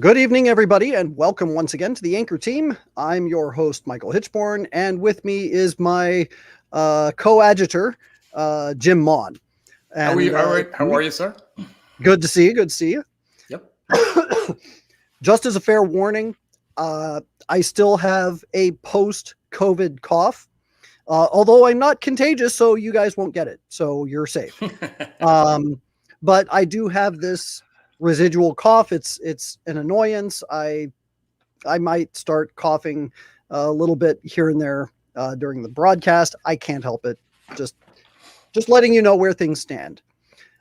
Good evening, everybody, and welcome once again to the Anchor Team. I'm your host, Michael Hitchborn, and with me is my coadjutor, Jim Maughan. How are you, sir? Good to see you. Good to see you. Yep. Just as a fair warning, I still have a post-COVID cough, although I'm not contagious, so you guys won't get it, so you're safe. But I do have this residual cough. It's an annoyance. I might start coughing a little bit here and there during the broadcast. I can't help it. Just letting you know where things stand.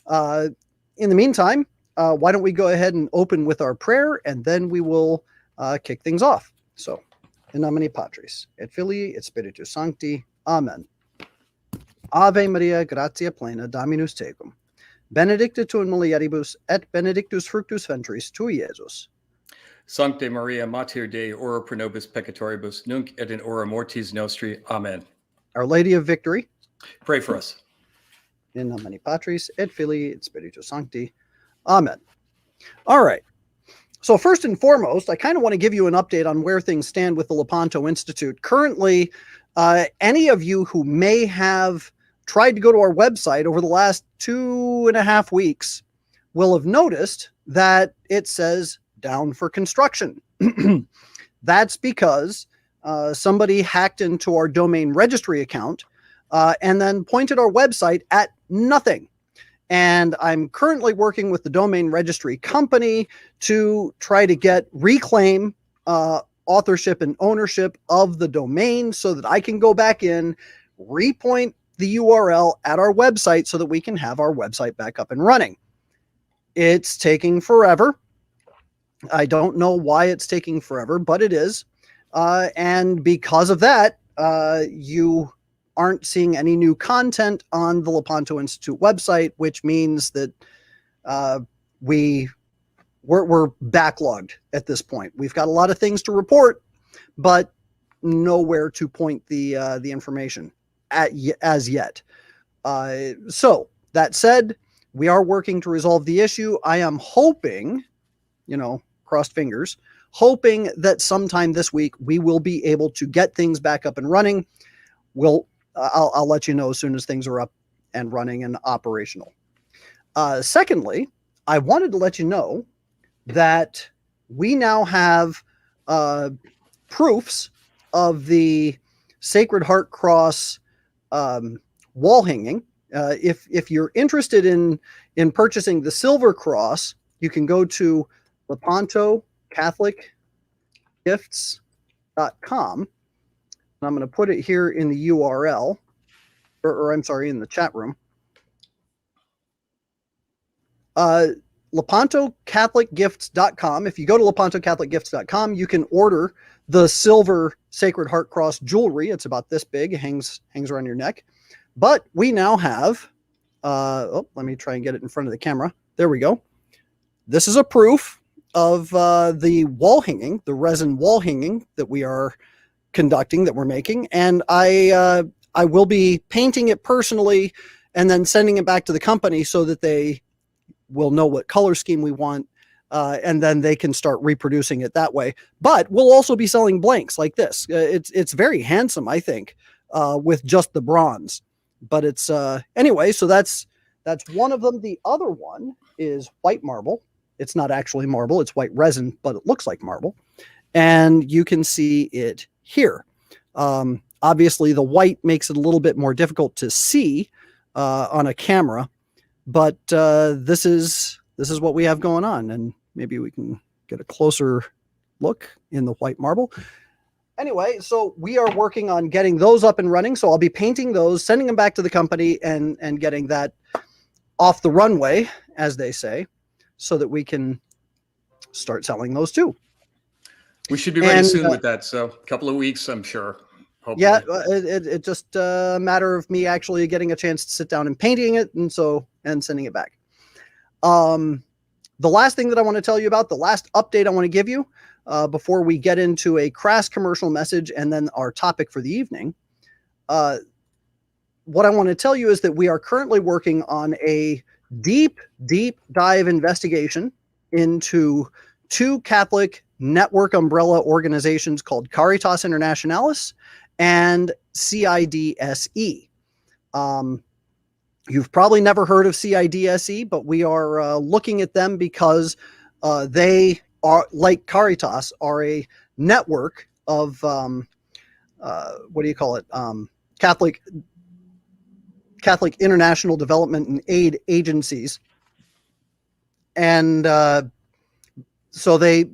In the meantime, why don't we go ahead and open with our prayer, and then we will kick things off. So, in nomine Patris, et Filii, et Spiritus Sancti. Amen. Ave Maria, gratia plena, Dominus tecum. Benedicta tu in mulieribus, et benedictus fructus ventris tui, Iesus. Sancte Maria, Mater Dei, ora pro nobis peccatoribus, nunc et in hora mortis nostri. Amen. Our Lady of Victory, pray for us. In nomine Patris, et Filii, et Spiritus Sancti. Amen. All right. So first and foremost, I kind of want to give you an update on where things stand with the Lepanto Institute. Currently, any of you who may have tried to go to our website over the last 2.5 weeks will have noticed that it says down for construction. That's because somebody hacked into our domain registry account and then pointed our website at nothing. And I'm currently working with the domain registry company to try to reclaim authorship and ownership of the domain so that I can go back in, repoint the URL at our website so that we can have our website back up and running. It's taking forever. I don't know why it's taking forever, but it is. And because of that, you aren't seeing any new content on the Lepanto Institute website, which means that we're backlogged at this point. We've got a lot of things to report, but nowhere to point the information as yet. So that said, we are working to resolve the issue. I am hoping, crossed fingers, hoping that sometime this week we will be able to get things back up and running. I'll let you know as soon as things are up and running and operational. Secondly, I wanted to let you know that we now have proofs of the Sacred Heart Cross wall hanging. If you're interested in purchasing the silver cross, you can go to LepantoCatholicGifts.com. And I'm going to put it here in the URL, or I'm sorry, in the chat room. LepantoCatholicGifts.com. If you go to LepantoCatholicGifts.com, you can order the silver Sacred Heart Cross jewelry. It's about this big, hangs around your neck. But we now have, let me try and get it in front of the camera. There we go. This is a proof of the wall hanging, the resin wall hanging that we are conducting, that we're making. And I will be painting it personally and then sending it back to the company so that they will know what color scheme we want. And then they can start reproducing it that way. But we'll also be selling blanks like this. It's very handsome, I think, with just the bronze. But it's anyway. So that's one of them. The other one is white marble. It's not actually marble. It's white resin, but it looks like marble. And you can see it here. Obviously, the white makes it a little bit more difficult to see on a camera. But this is what we have going on, and maybe we can get a closer look in the white marble. Anyway, so we are working on getting those up and running. So I'll be painting those, sending them back to the company, and getting that off the runway, as they say, so that we can start selling those too. We should be ready soon with that. So a couple of weeks, I'm sure. Hopefully. Yeah, it's just a matter of me actually getting a chance to sit down and painting it, and sending it back. The last thing that I want to tell you about, the last update I want to give you before we get into a crass commercial message and then our topic for the evening. What I want to tell you is that we are currently working on a deep dive investigation into two Catholic network umbrella organizations called Caritas Internationalis and CIDSE. You've probably never heard of CIDSE, but we are looking at them because they are, like Caritas, are a network of Catholic international development and aid agencies, and so they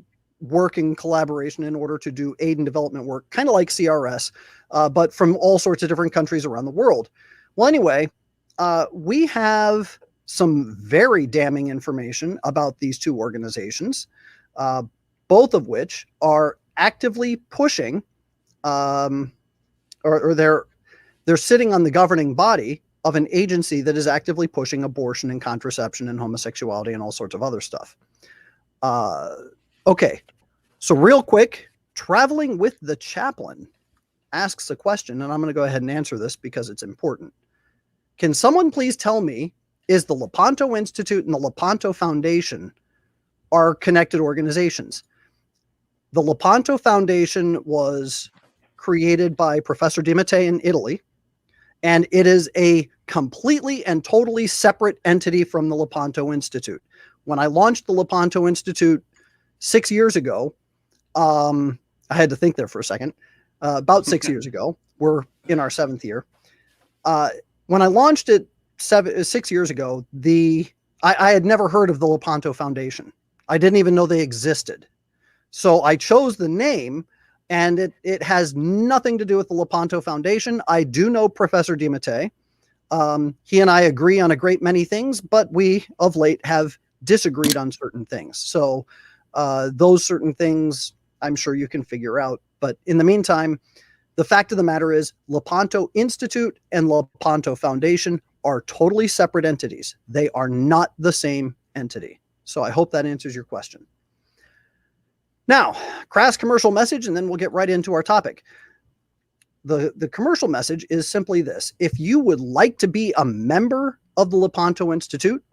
work in collaboration in order to do aid and development work, kind of like CRS, but from all sorts of different countries around the world. Well, anyway, we have some very damning information about these two organizations, both of which are actively pushing, or they're sitting on the governing body of an agency that is actively pushing abortion and contraception and homosexuality and all sorts of other stuff. Okay, so real quick, Traveling with the Chaplain asks a question, and I'm going to go ahead and answer this because it's important. Can someone please tell me, is the Lepanto Institute and the Lepanto Foundation are connected organizations? The Lepanto Foundation was created by Professor Di Mattei in Italy, and it is a completely and totally separate entity from the Lepanto Institute. When I launched the Lepanto Institute 6 years ago, I had to think there for a second, about 6 years ago, we're in our 7th year. When I launched it 6 years ago, I had never heard of the Lepanto Foundation. I didn't even know they existed. So I chose the name, and it has nothing to do with the Lepanto Foundation. I do know Professor Di Mattei. He and I agree on a great many things, but we of late have disagreed on certain things. So those certain things I'm sure you can figure out. But in the meantime, the fact of the matter is Lepanto Institute and Lepanto Foundation are totally separate entities. They are not the same entity. So I hope that answers your question. Now, crass commercial message, and then we'll get right into our topic. The commercial message is simply this. If you would like to be a member of the Lepanto Institute,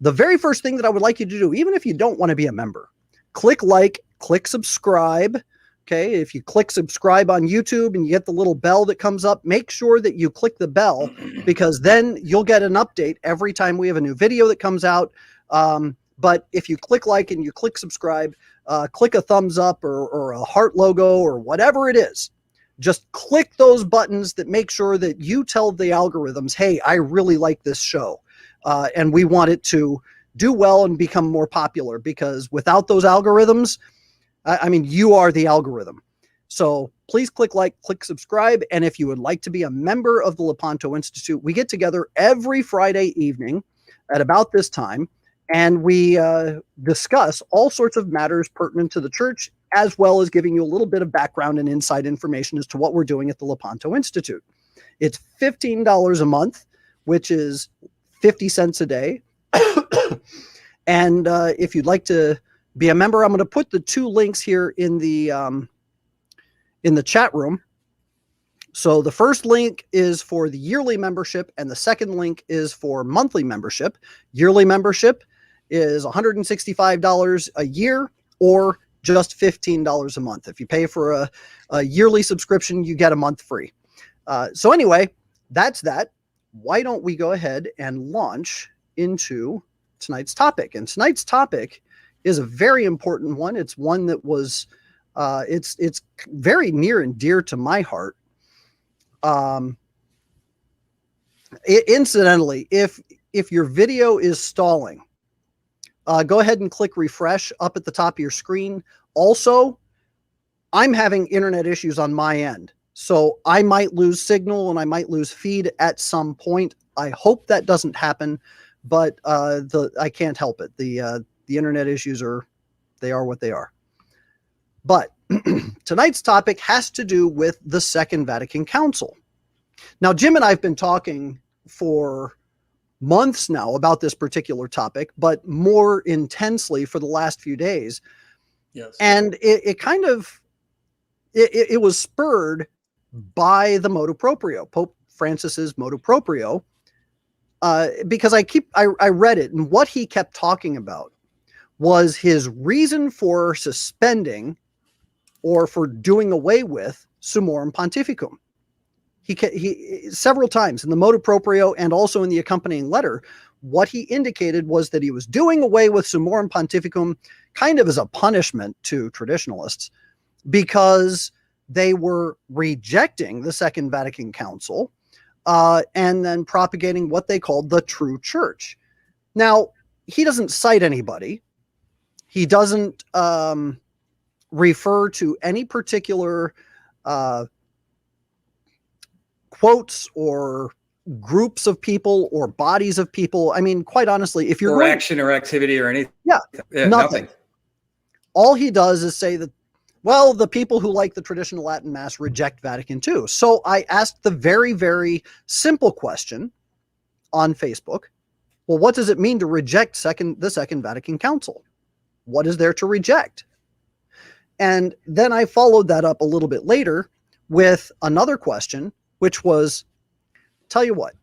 the very first thing that I would like you to do, even if you don't want to be a member, click like, click subscribe. Okay, if you click subscribe on YouTube and you get the little bell that comes up, make sure that you click the bell, because then you'll get an update every time we have a new video that comes out. But if you click like and you click subscribe, click a thumbs up or a heart logo or whatever it is, just click those buttons that make sure that you tell the algorithms, hey, I really like this show. And we want it to do well and become more popular, because without those algorithms, I mean, you are the algorithm. So please click like, click subscribe. And if you would like to be a member of the Lepanto Institute, we get together every Friday evening at about this time, and we discuss all sorts of matters pertinent to the church, as well as giving you a little bit of background and inside information as to what we're doing at the Lepanto Institute. It's $15 a month, which is 50 cents a day. And if you'd like to be a member, I'm going to put the two links here in the chat room. So the first link is for the yearly membership, and the second link is for monthly membership. Yearly membership is $165 a year, or just $15 a month. If you pay for a yearly subscription, you get a month free. So anyway, that's that. Why don't we go ahead and launch into tonight's topic? And tonight's topic is a very important one. It's one that was, it's very near and dear to my heart. Incidentally, if your video is stalling, go ahead and click refresh up at the top of your screen. Also, I'm having internet issues on my end, so I might lose signal and I might lose feed at some point. I hope that doesn't happen, but I can't help it. The internet issues are what they are. But tonight's topic has to do with the Second Vatican Council. Now, Jim and I have been talking for months now about this particular topic, but more intensely for the last few days. Yes. And it was spurred by the motu proprio, Pope Francis's motu proprio, because I read it, and what he kept talking about was his reason for suspending or for doing away with Summorum Pontificum. He several times in the motu proprio and also in the accompanying letter, what he indicated was that he was doing away with Summorum Pontificum kind of as a punishment to traditionalists because they were rejecting the Second Vatican Council and then propagating what they called the true church. Now, he doesn't cite anybody. He doesn't refer to any particular quotes or groups of people or bodies of people. I mean, quite honestly, if you're or action or activity or anything, nothing. All he does is say that, well, the people who like the traditional Latin Mass reject Vatican II. So I asked the very, very simple question on Facebook. Well, what does it mean to reject the Second Vatican Council? What is there to reject? And then I followed that up a little bit later with another question, which was, tell you what,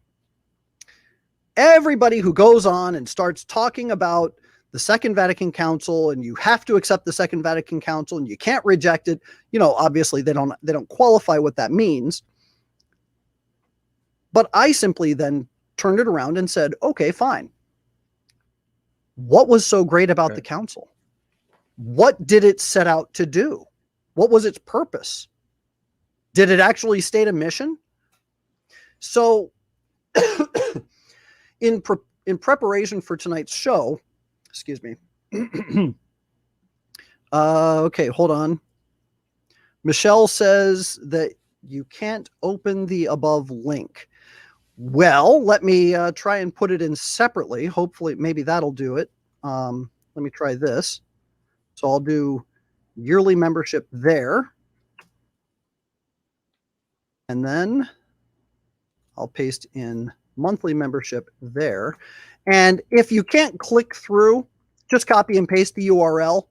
everybody who goes on and starts talking about the Second Vatican Council and you have to accept the Second Vatican Council and you can't reject it, obviously they don't qualify what that means. But I simply then turned it around and said, okay, fine. What was so great about the council? What did it set out to do? What was its purpose? Did it actually state a mission? So in preparation for tonight's show, excuse me. Okay, hold on. Michelle says that you can't open the above link. Well, let me try and put it in separately. Hopefully, maybe that'll do it. Let me try this. So I'll do yearly membership there. And then I'll paste in monthly membership there. And if you can't click through, just copy and paste the URL.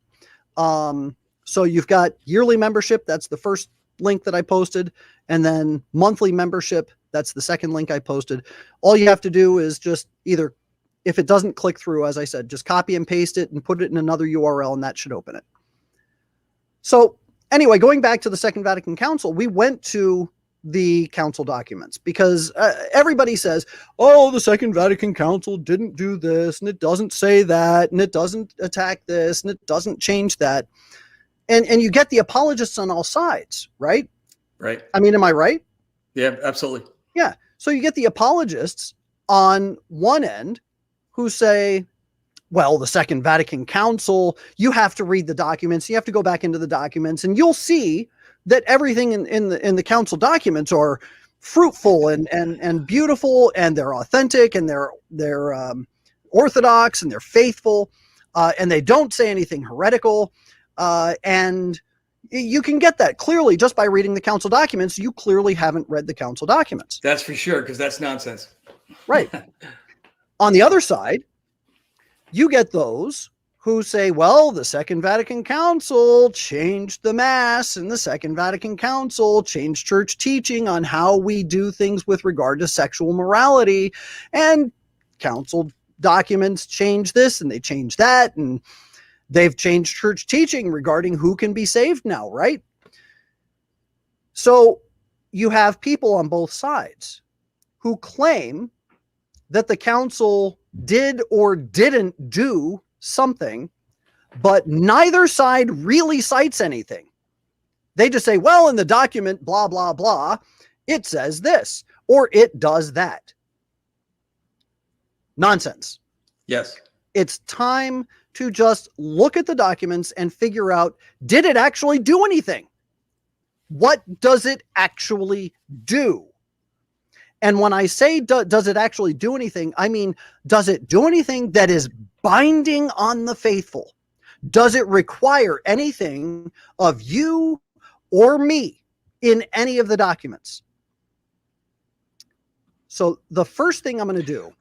So you've got yearly membership. That's the first link that I posted. And then monthly membership. That's the second link I posted. All you have to do is just either, if it doesn't click through, as I said, just copy and paste it and put it in another URL and that should open it. So anyway, going back to the Second Vatican Council, we went to the council documents because everybody says, oh, the Second Vatican Council didn't do this and it doesn't say that and it doesn't attack this and it doesn't change that. And you get the apologists on all sides, right? Right. I mean, am I right? Yeah, absolutely. Yeah. So you get the apologists on one end who say, well, the Second Vatican Council, you have to read the documents. You have to go back into the documents and you'll see that everything in the council documents are fruitful and beautiful and they're authentic and they're orthodox and they're faithful and they don't say anything heretical. And you can get that clearly just by reading the council documents. You clearly haven't read the council documents. That's for sure, because that's nonsense. Right. On the other side, you get those who say, well, the Second Vatican Council changed the Mass and the Second Vatican Council changed church teaching on how we do things with regard to sexual morality, and council documents change this and they change that, and they've changed church teaching regarding who can be saved now, right? So you have people on both sides who claim that the council did or didn't do something, but neither side really cites anything. They just say, well, in the document, blah, blah, blah, it says this, or it does that. Nonsense. Yes. It's time to just look at the documents and figure out, did it actually do anything? What does it actually do? And when I say, does it actually do anything? I mean, does it do anything that is binding on the faithful? Does it require anything of you or me in any of the documents? So the first thing I'm going to do.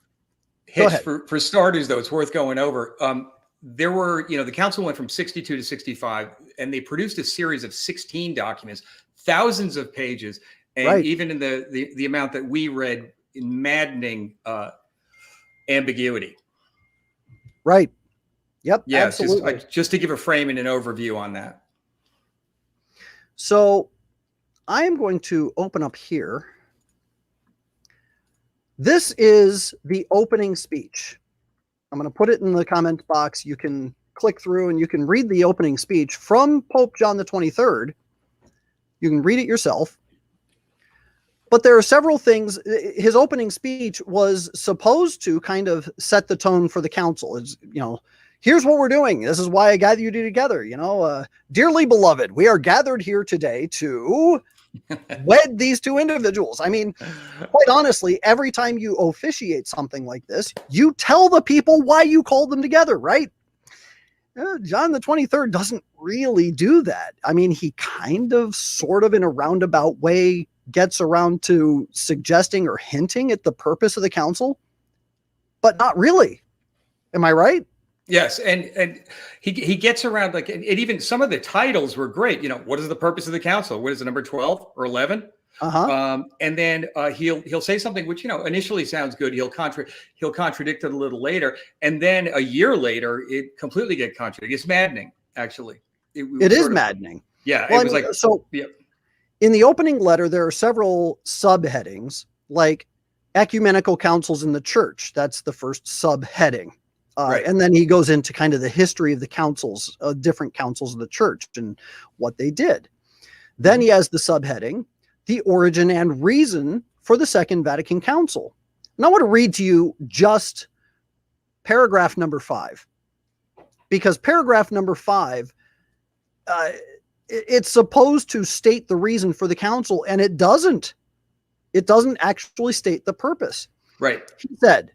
For starters, though, it's worth going over. There were, the council went from 62 to 65, and they produced a series of 16 documents, thousands of pages. And right. Even in the amount that we read, in maddening ambiguity. Right. Yep, Yeah, absolutely. just to give a frame and an overview on that. So I am going to open up here. This is the opening speech. I'm going to put it in the comment box. You can click through and you can read the opening speech from Pope John the 23rd. You can read it yourself. But there are several things. His opening speech was supposed to kind of set the tone for the council. It's, here's what we're doing. This is why I gather you together. Dearly beloved, we are gathered here today to wed these two individuals. I mean, quite honestly, every time you officiate something like this, you tell the people why you called them together, right? John the 23rd doesn't really do that. I mean, he kind of, sort of in a roundabout way, gets around to suggesting or hinting at the purpose of the council, but not really. Am I right? Yes, and he gets around, like, and even some of the titles were great. What is the purpose of the council? What is it, number 12 or 11? And then he'll say something which initially sounds good. He'll contradict it a little later, and then a year later it completely gets contradicted. It's maddening, actually. It is maddening. Yeah, well, it was like so. Yeah. In the opening letter, there are several subheadings, like ecumenical councils in the church. That's the first subheading. Right. And then he goes into kind of the history of the councils, different councils of the church and what they did. Then he has the subheading, the origin and reason for the Second Vatican Council. And I want to read to you just paragraph number 5, because paragraph number 5, it's supposed to state the reason for the council, and it doesn't. It doesn't actually state the purpose. Right. He said,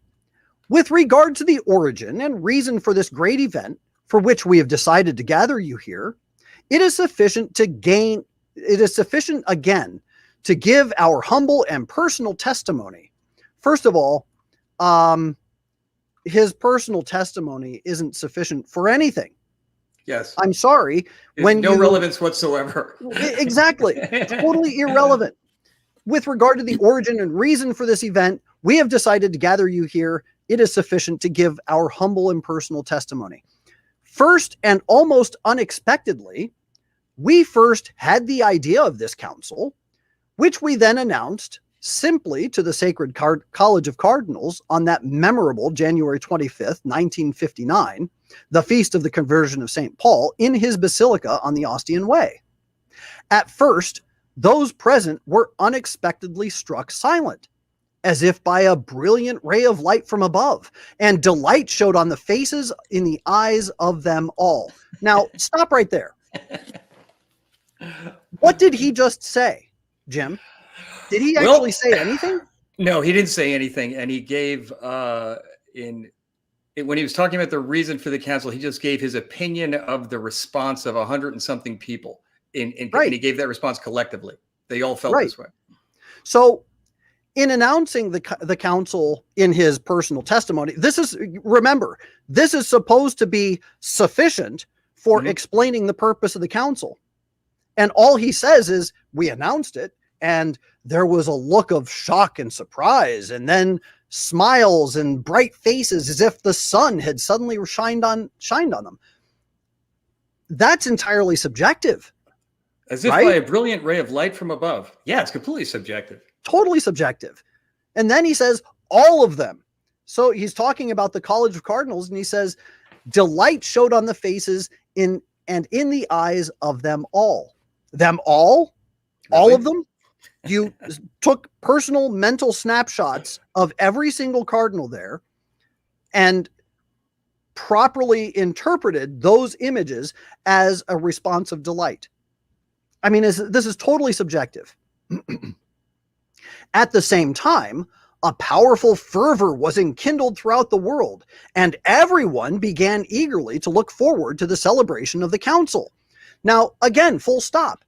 with regard to the origin and reason for this great event for which we have decided to gather you here, it is sufficient again to give our humble and personal testimony. First of all, his personal testimony isn't sufficient for anything. Yes. I'm sorry. No relevance whatsoever. Exactly. Totally irrelevant. With regard to the origin and reason for this event, we have decided to gather you here. It is sufficient to give our humble and personal testimony. First, and almost unexpectedly, we first had the idea of this council, which we then announced simply to the Sacred College of Cardinals on that memorable January 25th, 1959, the feast of the conversion of St. Paul, in his basilica on the Ostian Way. At first, those present were unexpectedly struck silent, as if by a brilliant ray of light from above, and delight showed on the faces, in the eyes of them all. Now, stop right there. What did he just say, Jim? Did he actually say anything? No, he didn't say anything. And he gave, when he was talking about the reason for the council, he just gave his opinion of the response of 100 and something people. And he gave that response collectively. They all felt this way. So in announcing the council in his personal testimony, this is supposed to be sufficient for explaining the purpose of the council. And all he says is, we announced it, and there was a look of shock and surprise, and then smiles and bright faces as if the sun had suddenly shined on them. That's entirely subjective. As if by a brilliant ray of light from above. Yeah, it's completely subjective. Totally subjective. And then he says, all of them. So he's talking about the College of Cardinals, and he says, delight showed on the faces and in the eyes of them all. Them all? Really? All of them? You took personal mental snapshots of every single cardinal there and properly interpreted those images as a response of delight. I mean, this is totally subjective. At the same time, a powerful fervor was enkindled throughout the world, and everyone began eagerly to look forward to the celebration of the council. Now, again, full stop.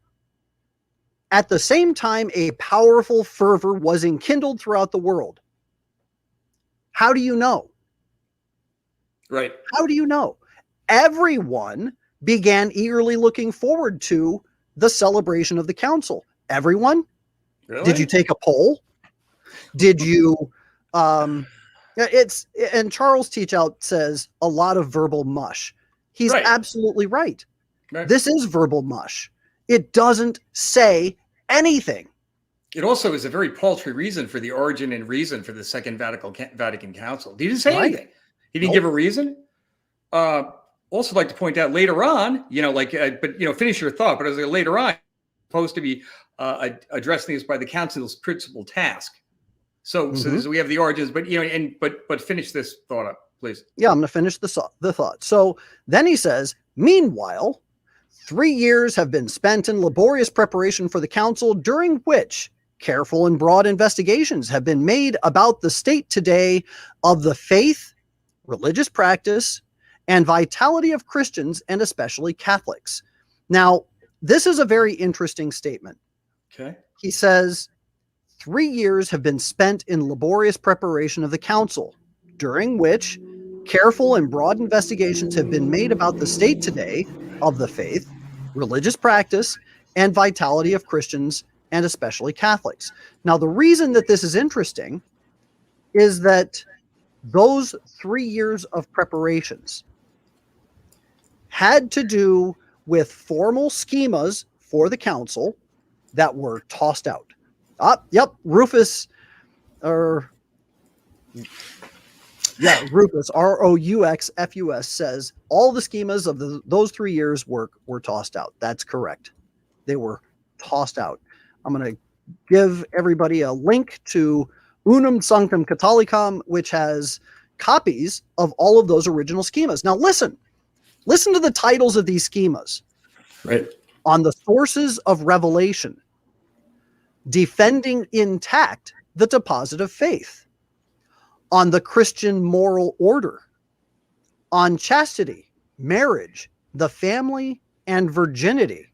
At the same time, a powerful fervor was enkindled throughout the world. How do you know? Right. How do you know? Everyone began eagerly looking forward to the celebration of the council. Everyone? Really? Did you take a poll? Did you And Charles Teachout says a lot of verbal mush. He's Right. absolutely right. Right. This is verbal mush. It doesn't say anything. It also is a very paltry reason for the origin and reason for the Second Vatican Council. He didn't say anything. He didn't give a reason. Also like to point out later on, finish your thought, but as later on, supposed to be addressing this by the council's principal task. So we have the origins, but finish this thought up, please. Yeah, I'm going to finish the thought. So then he says, meanwhile, 3 years have been spent in laborious preparation for the council, during which careful and broad investigations have been made about the state today of the faith, religious practice, and vitality of Christians, and especially Catholics. Now, this is a very interesting statement. Okay. He says, 3 years have been spent in laborious preparation of the council, during which careful and broad investigations have been made about the state today of the faith, religious practice, and vitality of Christians, and especially Catholics. Now, the reason that this is interesting is that those 3 years of preparations had to do with formal schemas for the council that were tossed out. Rufus, Rouxfus says all the schemas of those 3 years were tossed out. That's correct. They were tossed out. I'm going to give everybody a link to Unum Sanctum Catholicum, which has copies of all of those original schemas. Now listen to the titles of these schemas. Right. On the sources of revelation, defending intact the deposit of faith, on the Christian moral order, on chastity, marriage, the family, and virginity,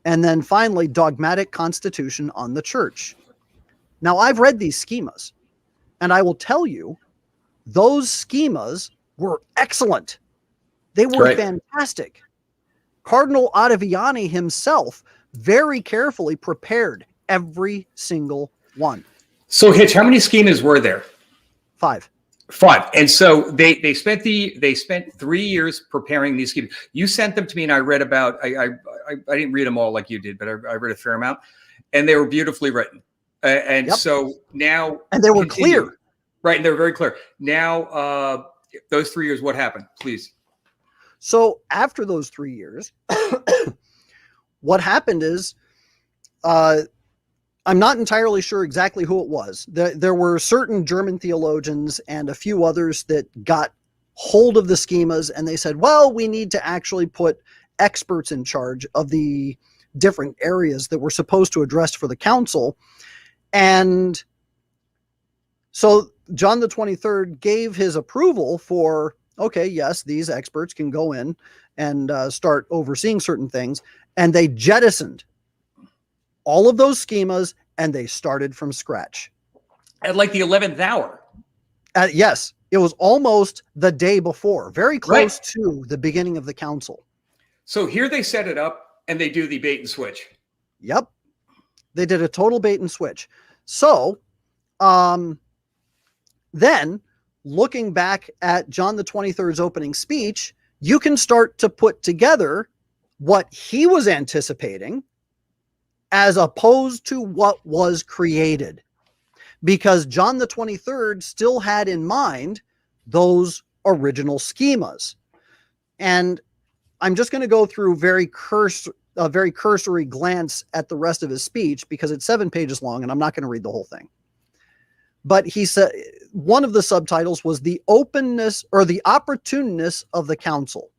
and then finally, dogmatic constitution on the church. Now, I've read these schemas, and I will tell you, those schemas were excellent. They were fantastic. Cardinal Ottaviani himself very carefully prepared every single one. So, Hitch, how many schemas were there? 5. And so they spent 3 years preparing these schemas. You sent them to me, and I read about. I didn't read them all like you did, but I read a fair amount, and they were beautifully written. So now, and they were clear, right? And they were very clear. Now, those 3 years, what happened? Please. So after those 3 years, what happened is, I'm not entirely sure exactly who it was. There were certain German theologians and a few others that got hold of the schemas, and they said, well, we need to actually put experts in charge of the different areas that we're supposed to address for the council. And so John the 23rd gave his approval for, okay, yes, these experts can go in and start overseeing certain things. And they jettisoned all of those schemas, and they started from scratch. At like the 11th hour. Yes, it was almost the day before, very close to the beginning of the council. So here they set it up, and they do the bait and switch. Yep. They did a total bait and switch. So then, looking back at John the 23rd's opening speech, you can start to put together what he was anticipating as opposed to what was created. Because John the 23rd still had in mind those original schemas. And I'm just going to go through a very cursory glance at the rest of his speech because it's 7 pages long and I'm not going to read the whole thing. But he said one of the subtitles was the openness or the opportuneness of the council.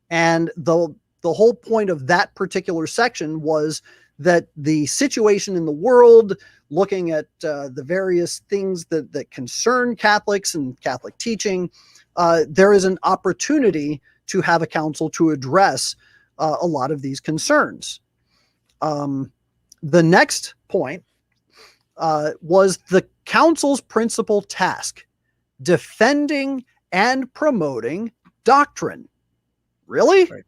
And the whole point of that particular section was that the situation in the world, looking at the various things that concern Catholics and Catholic teaching, there is an opportunity to have a council to address a lot of these concerns. The next point was the council's principal task, defending and promoting doctrine. Really? Right.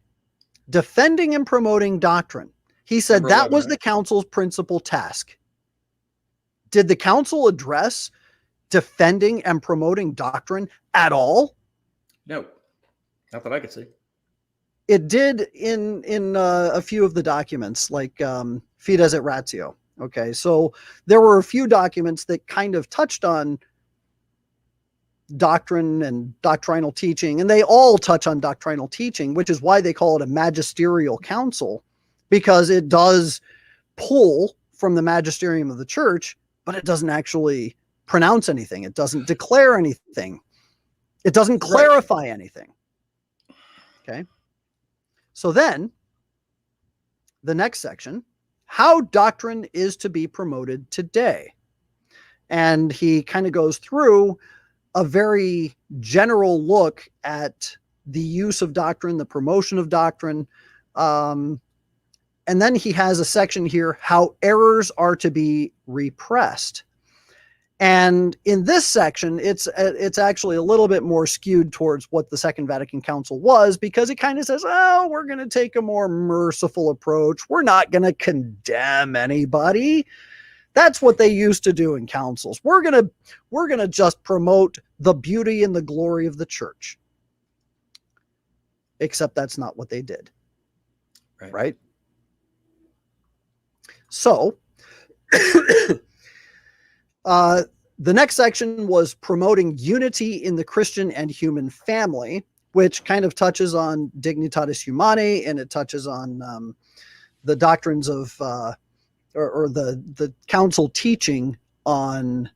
Defending and promoting doctrine. He said that was the council's principal task. Did the council address defending and promoting doctrine at all? No, not that I could see. It did in a few of the documents, like Fides et Ratio. Okay, so there were a few documents that kind of touched on doctrine and doctrinal teaching, and they all touch on doctrinal teaching, which is why they call it a magisterial council, because it does pull from the magisterium of the church, but it doesn't actually pronounce anything. It doesn't declare anything. It doesn't clarify anything. Okay. So then the next section, how doctrine is to be promoted today. And he kind of goes through a very general look at the use of doctrine, the promotion of doctrine. And then he has a section here, how errors are to be repressed. And in this section, it's actually a little bit more skewed towards what the Second Vatican Council was, because it kind of says, oh, we're going to take a more merciful approach. We're not going to condemn anybody. That's what they used to do in councils. We're going to just promote the beauty and the glory of the church. Except that's not what they did. Right? So the next section was promoting unity in the Christian and human family, which kind of touches on Dignitatis Humanae, and it touches on the doctrines of, or the council teaching on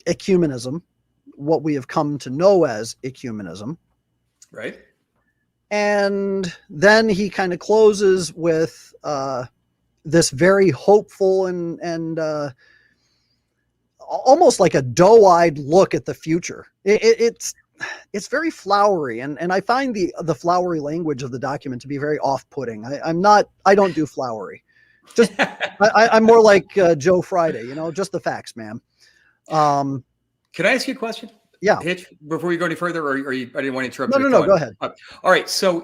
ecumenism, what we have come to know as ecumenism. Right. And then he kind of closes with this very hopeful and almost like a doe-eyed look at the future. It's very flowery, and I find the flowery language of the document to be very off-putting. I don't do flowery. Just I'm more like Joe Friday, just the facts, man. Can I ask you a question? Yeah. Hitch, before you go any further, or I didn't want to interrupt. No, go ahead. All right. So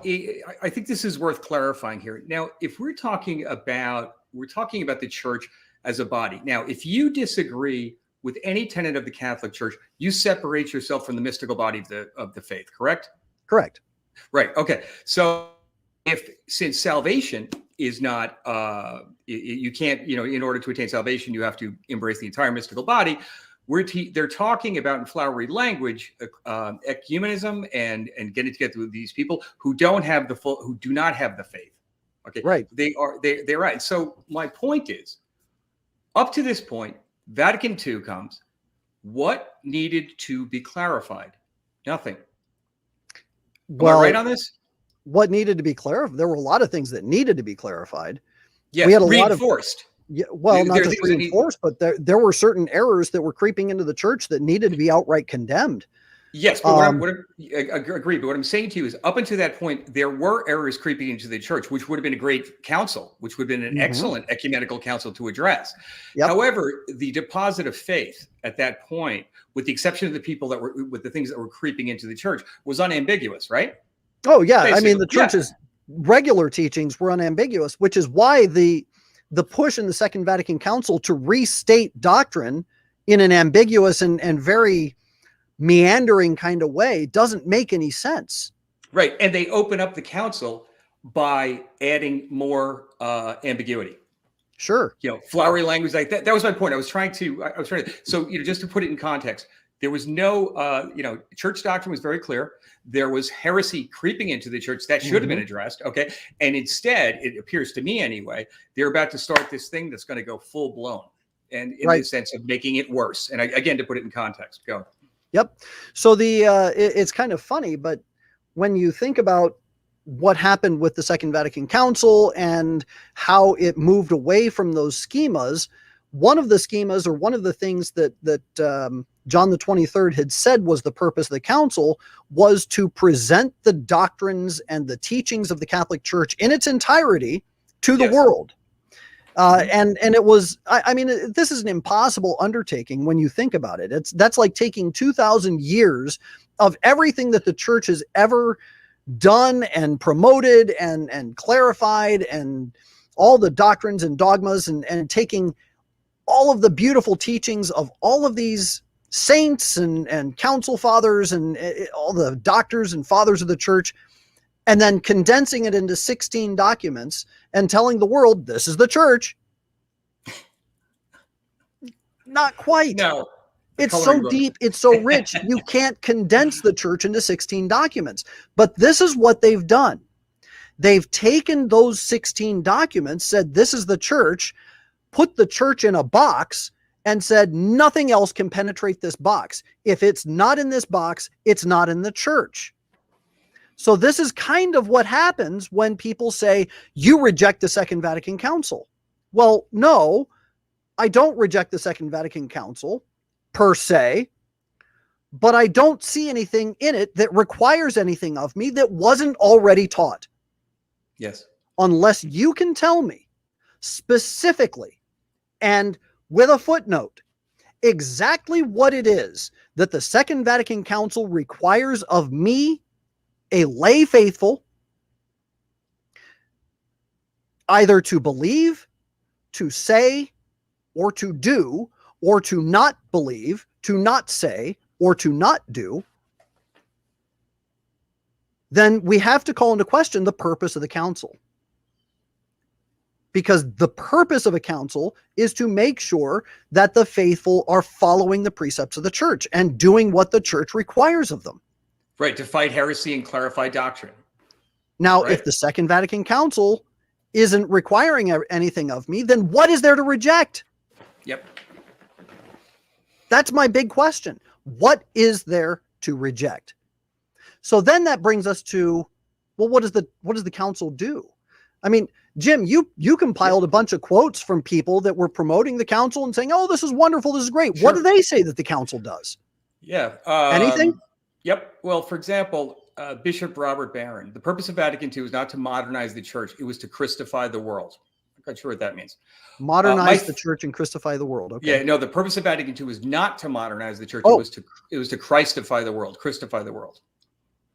I think this is worth clarifying here. Now, if we're talking about the church as a body. Now, if you disagree with any tenet of the Catholic Church, you separate yourself from the mystical body of the faith, correct? Correct. Right. Okay. So since salvation is not, you can't, in order to attain salvation, you have to embrace the entire mystical body. They're talking about, in flowery language, ecumenism and getting together with these people who do not have the faith. Okay. Right. They're right. So my point is, up to this point, Vatican II comes. What needed to be clarified? Nothing. Am I right on this? What needed to be clarified? There were a lot of things that needed to be clarified. Yes, we had reinforced. Not just reinforced, but there were certain errors that were creeping into the church that needed to be outright condemned. Yes, but I agree. But what I'm saying to you is, up until that point, there were errors creeping into the church, which would have been a great council, which would have been an excellent ecumenical council to address. Yep. However, the deposit of faith at that point, with the exception of the people that were with the things that were creeping into the church, was unambiguous, right? Oh yeah, basically. I mean the church's regular teachings were unambiguous, which is why the push in the Second Vatican Council to restate doctrine in an ambiguous and very meandering kind of way doesn't make any sense. Right. And they open up the council by adding more ambiguity. Sure. Flowery language like that. That was my point. I was trying to, so, just to put it in context, there was no, church doctrine was very clear. There was heresy creeping into the church that should have been addressed. Okay. And instead, it appears to me anyway, they're about to start this thing that's going to go full blown, and in the sense of making it worse. And again, to put it in context, go. Yep. So it's kind of funny, but when you think about what happened with the Second Vatican Council and how it moved away from those schemas, one of the schemas, or one of the things that John the 23rd had said was the purpose of the council, was to present the doctrines and the teachings of the Catholic Church in its entirety to the world. And it was, I mean, this is an impossible undertaking when you think about it. That's like taking 2,000 years of everything that the church has ever done and promoted and clarified, and all the doctrines and dogmas, and taking all of the beautiful teachings of all of these saints and council fathers and all the doctors and fathers of the church, and then condensing it into 16 documents and telling the world, this is the church. Not quite. No. It's so deep, it's so rich, you can't condense the church into 16 documents. But this is what they've done. They've taken those 16 documents, said this is the church, put the church in a box, and said nothing else can penetrate this box. If it's not in this box, it's not in the church. So this is kind of what happens when people say, you reject the Second Vatican Council. Well, no, I don't reject the Second Vatican Council per se, but I don't see anything in it that requires anything of me that wasn't already taught. Yes. Unless you can tell me specifically and with a footnote exactly what it is that the Second Vatican Council requires of me, a lay faithful, either to believe, to say, or to do, or to not believe, to not say, or to not do, then we have to call into question the purpose of the council. Because the purpose of a council is to make sure that the faithful are following the precepts of the church and doing what the church requires of them. Right, to fight heresy and clarify doctrine. Now, if the Second Vatican Council isn't requiring anything of me, then what is there to reject? Yep. That's my big question. What is there to reject? So then that brings us to, well, what does the council do? I mean, Jim, you compiled a bunch of quotes from people that were promoting the council and saying, oh, this is wonderful, this is great. Sure. What do they say that the council does? Yeah. Anything? Yep. Well, for example, Bishop Robert Barron, the purpose of Vatican II was not to modernize the church. It was to Christify the world. I'm not sure what that means. Modernize the church and Christify the world. Okay. Yeah, no, the purpose of Vatican II was not to modernize the church. Oh. It was to Christify the world, Christify the world.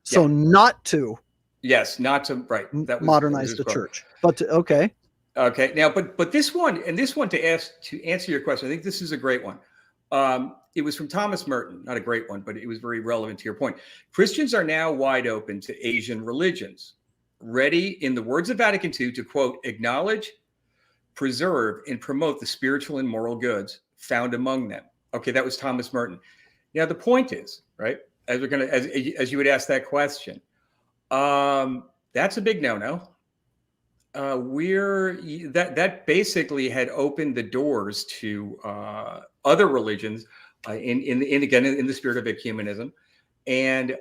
So not to. Yes, not to, right. That was, modernize the church. But to, okay. Okay. Now, but this one to answer your question, I think this is a great one. It was from Thomas Merton, not a great one, but it was very relevant to your point. Christians are now wide open to Asian religions, ready, in the words of Vatican II, to quote, acknowledge, preserve, and promote the spiritual and moral goods found among them. Okay, that was Thomas Merton. Now the point is, right, as you would ask that question, that's a big no-no. That basically had opened the doors to other religions in the spirit of ecumenism, and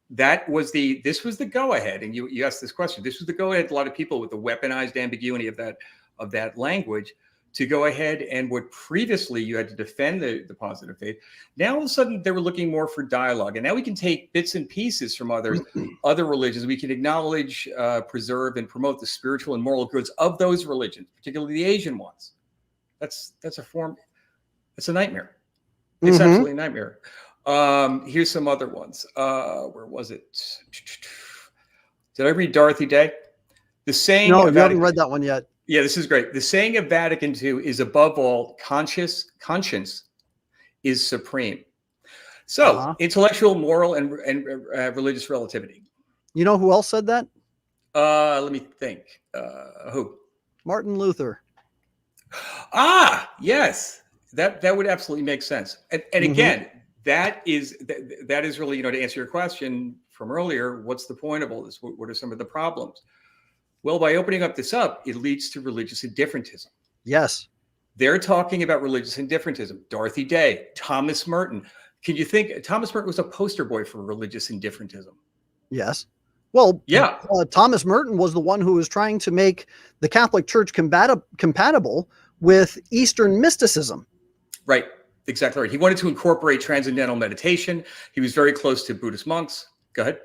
this was the go-ahead. And you asked this question. This was the go-ahead. A lot of people with the weaponized ambiguity of that language to go ahead, and what previously you had to defend the positive faith. Now all of a sudden they were looking more for dialogue, and now we can take bits and pieces from other religions. We can acknowledge, preserve, and promote the spiritual and moral goods of those religions, particularly the Asian ones. That's a form. It's a nightmare. It's absolutely a nightmare. Here's some other ones. Where was it? Did I read Dorothy Day? The saying. No, you haven't read that one yet. Yeah, this is great. The saying of Vatican II is, above all, conscience is supreme. So, intellectual, moral, and religious relativity. You know who else said that? Let me think. Who? Martin Luther. Ah, yes. That would absolutely make sense. And again, that is really, to answer your question from earlier, what's the point of all this? What are some of the problems? Well, by opening up, it leads to religious indifferentism. Yes. They're talking about religious indifferentism. Dorothy Day, Thomas Merton. Can you think Thomas Merton was a poster boy for religious indifferentism? Yes. Well, yeah. Thomas Merton was the one who was trying to make the Catholic Church compatible with Eastern mysticism. Right. Exactly right. He wanted to incorporate transcendental meditation. He was very close to Buddhist monks. Go ahead.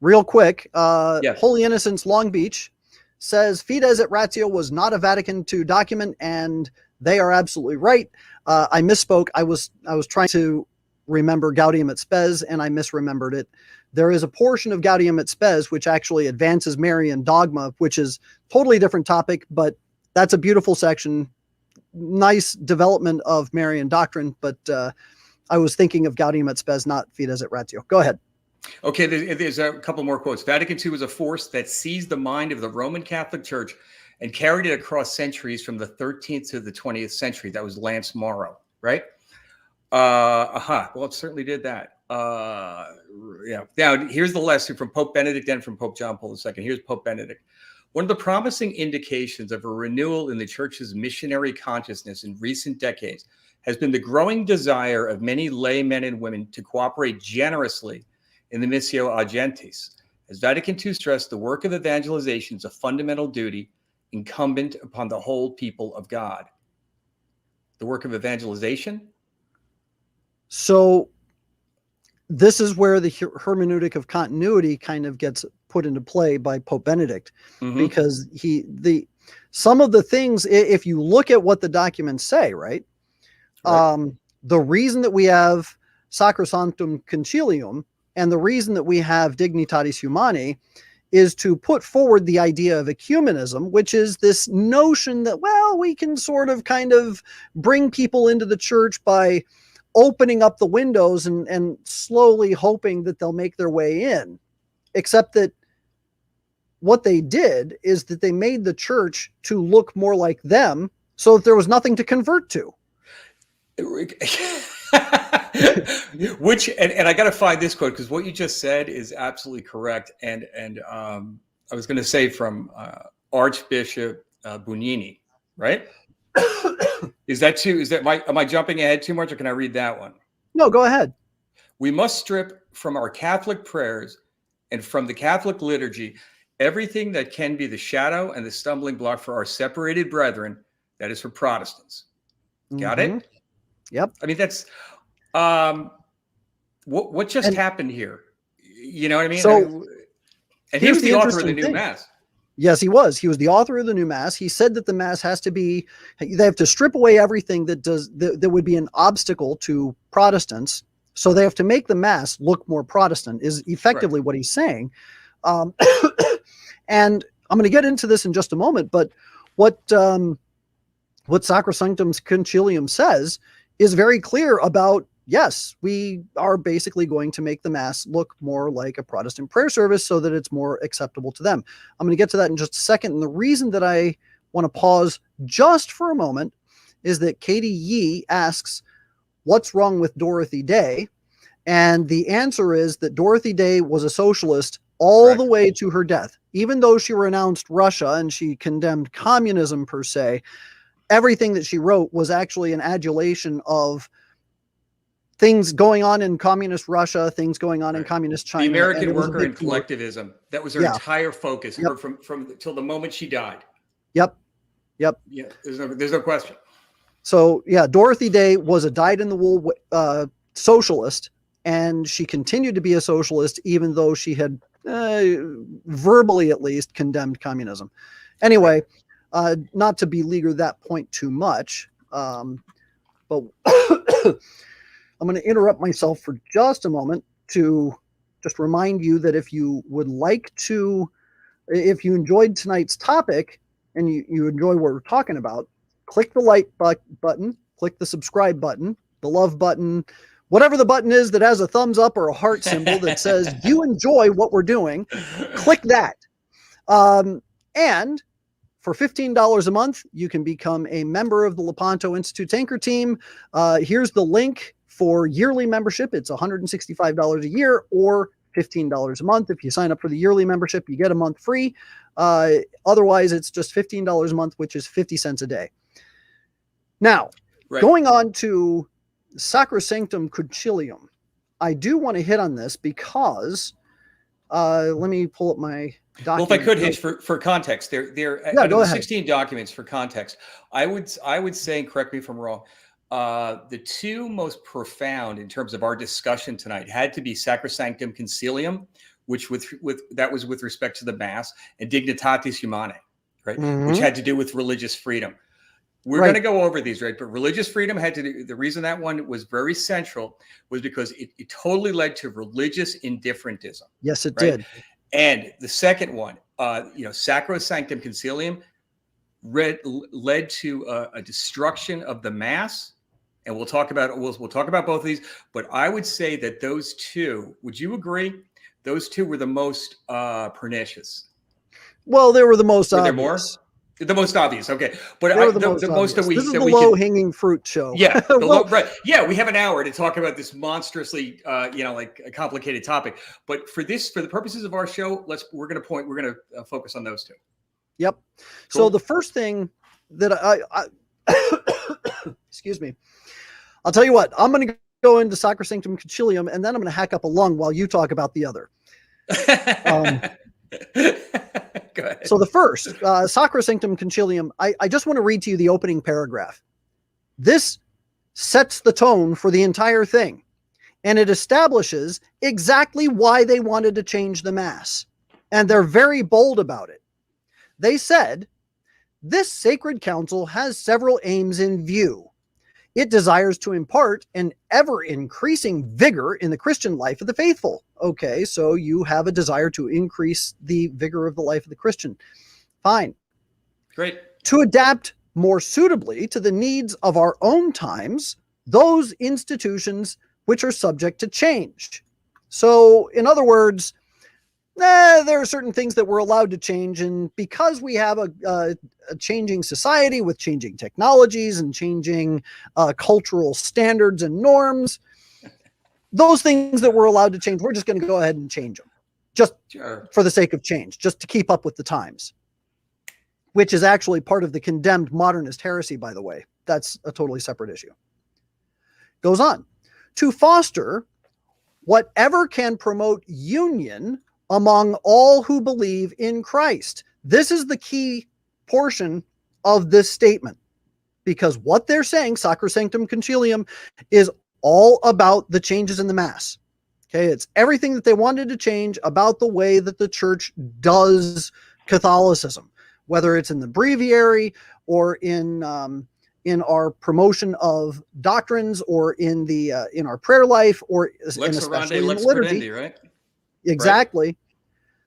Real quick. Holy Innocents, Long Beach says Fides et Ratio was not a Vatican II document, and they are absolutely right. I misspoke. I was trying to remember Gaudium et Spes, and I misremembered it. There is a portion of Gaudium et Spes which actually advances Marian dogma, which is totally different topic, but that's a beautiful section. nice development of Marian doctrine, but I was thinking of Gaudium et Spes, not Fides et Ratio. Go ahead. Okay, there's a couple more quotes. Vatican II was a force that seized the mind of the Roman Catholic Church and carried it across centuries from the 13th to the 20th century. That was Lance Morrow, right? Well, it certainly did that. Yeah. Now, here's the lesson from Pope Benedict and from Pope John Paul II. Here's Pope Benedict. One of the promising indications of a renewal in the Church's missionary consciousness in recent decades has been the growing desire of many lay men and women to cooperate generously in the Missio Agentis. As Vatican II stressed, the work of evangelization is a fundamental duty incumbent upon the whole people of God. The work of evangelization? So this is where the hermeneutic of continuity kind of gets put into play by Pope Benedict, because some of the things, if you look at what the documents say, right? The reason that we have Sacrosanctum Concilium and the reason that we have Dignitatis Humanae is to put forward the idea of ecumenism, which is this notion that, well, we can sort of kind of bring people into the church by opening up the windows and slowly hoping that they'll make their way in. Except that what they did is that they made the church to look more like them so that there was nothing to convert to. Which, and I got to find this quote, because what you just said is absolutely correct. And I was going to say from Archbishop Bugnini, right? Is that too? Am I jumping ahead too much, or can I read that one? No, go ahead. We must strip from our Catholic prayers and from the Catholic liturgy everything that can be the shadow and the stumbling block for our separated brethren, that is for Protestants. Got it? Yep. I mean, that's what just happened here. You know what I mean? So, and he was the author of the new Mass. Yes, he was. He was the author of the new Mass. He said that the Mass has to be, they have to strip away everything that would be an obstacle to Protestants. So they have to make the Mass look more Protestant, is effectively what he's saying. And I'm going to get into this in just a moment, but what Sacrosanctum Concilium says is very clear about, yes, we are basically going to make the Mass look more like a Protestant prayer service so that it's more acceptable to them. I'm going to get to that in just a second. And the reason that I want to pause just for a moment is that Katie Yee asks, what's wrong with Dorothy Day? And the answer is that Dorothy Day was a socialist all the way to her death. Even though she renounced Russia and she condemned communism per se, everything that she wrote was actually an adulation of things going on in communist Russia, things going on in communist China. The American worker and collectivism. That was her entire focus, her from till the moment she died. Yep. Yeah, there's no question. So yeah, Dorothy Day was a dyed-in-the-wool socialist, and she continued to be a socialist even though she had verbally at least condemned communism. Anyway, not to beleaguer that point too much, but I'm going to interrupt myself for just a moment to just remind you that if you would like to, if you enjoyed tonight's topic and you enjoy what we're talking about, click the like button, click the subscribe button, the love button, whatever the button is that has a thumbs up or a heart symbol that says you enjoy what we're doing, click that. And for $15 a month, you can become a member of the Lepanto Institute's anchor team. Here's the link for yearly membership. It's $165 a year or $15 a month. If you sign up for the yearly membership, you get a month free. Otherwise, it's just $15 a month, which is 50 cents a day. Now, going on to Sacrosanctum Concilium, I do want to hit on this because let me pull up my document. Well, if I could, Hitch, for context, there out of the 16 documents for context, I would say, and correct me if I'm wrong, the two most profound in terms of our discussion tonight had to be Sacrosanctum Concilium, which that was with respect to the Mass, and Dignitatis Humanae, right, which had to do with religious freedom. We're going to go over these, right? But religious freedom had to do, the reason that one was very central was because it totally led to religious indifferentism. Yes, it did. And the second one, Sacrosanctum Concilium, led to a destruction of the Mass. And we'll talk about both of these. But I would say that those two, would you agree? Those two were the most pernicious. Well, they were the most obvious. Were there more? The most obvious, okay. But they were the most that we... This is the low-hanging fruit show. Yeah, right. Yeah, we have an hour to talk about this monstrously, like a complicated topic. But for the purposes of our show, we're going to focus on those two. Yep. Cool. So the first thing that I excuse me, I'll tell you what, I'm going to go into Sacrosanctum Concilium, and then I'm going to hack up a lung while you talk about the other. Go ahead. So the first, Sacrosanctum Concilium, I just want to read to you the opening paragraph. This sets the tone for the entire thing, and it establishes exactly why they wanted to change the Mass. And they're very bold about it. They said, this sacred council has several aims in view. It desires to impart an ever-increasing vigor in the Christian life of the faithful. Okay, so you have a desire to increase the vigor of the life of the Christian. Fine. Great. To adapt more suitably to the needs of our own times, those institutions which are subject to change. So, in other words, there are certain things that we're allowed to change, and because we have a changing society with changing technologies and changing cultural standards and norms, those things that we're allowed to change, we're just going to go ahead and change them, just for the sake of change, just to keep up with the times, which is actually part of the condemned modernist heresy, by the way. That's a totally separate issue. Goes on. To foster whatever can promote union among all who believe in Christ. This is the key portion of this statement, because what they're saying, Sacrosanctum Concilium, is all about the changes in the Mass. Okay, it's everything that they wanted to change about the way that the church does Catholicism, whether it's in the breviary or in our promotion of doctrines, or in our prayer life, or Lex especially orandi, in the liturgy. Credendi, right? Exactly. Right.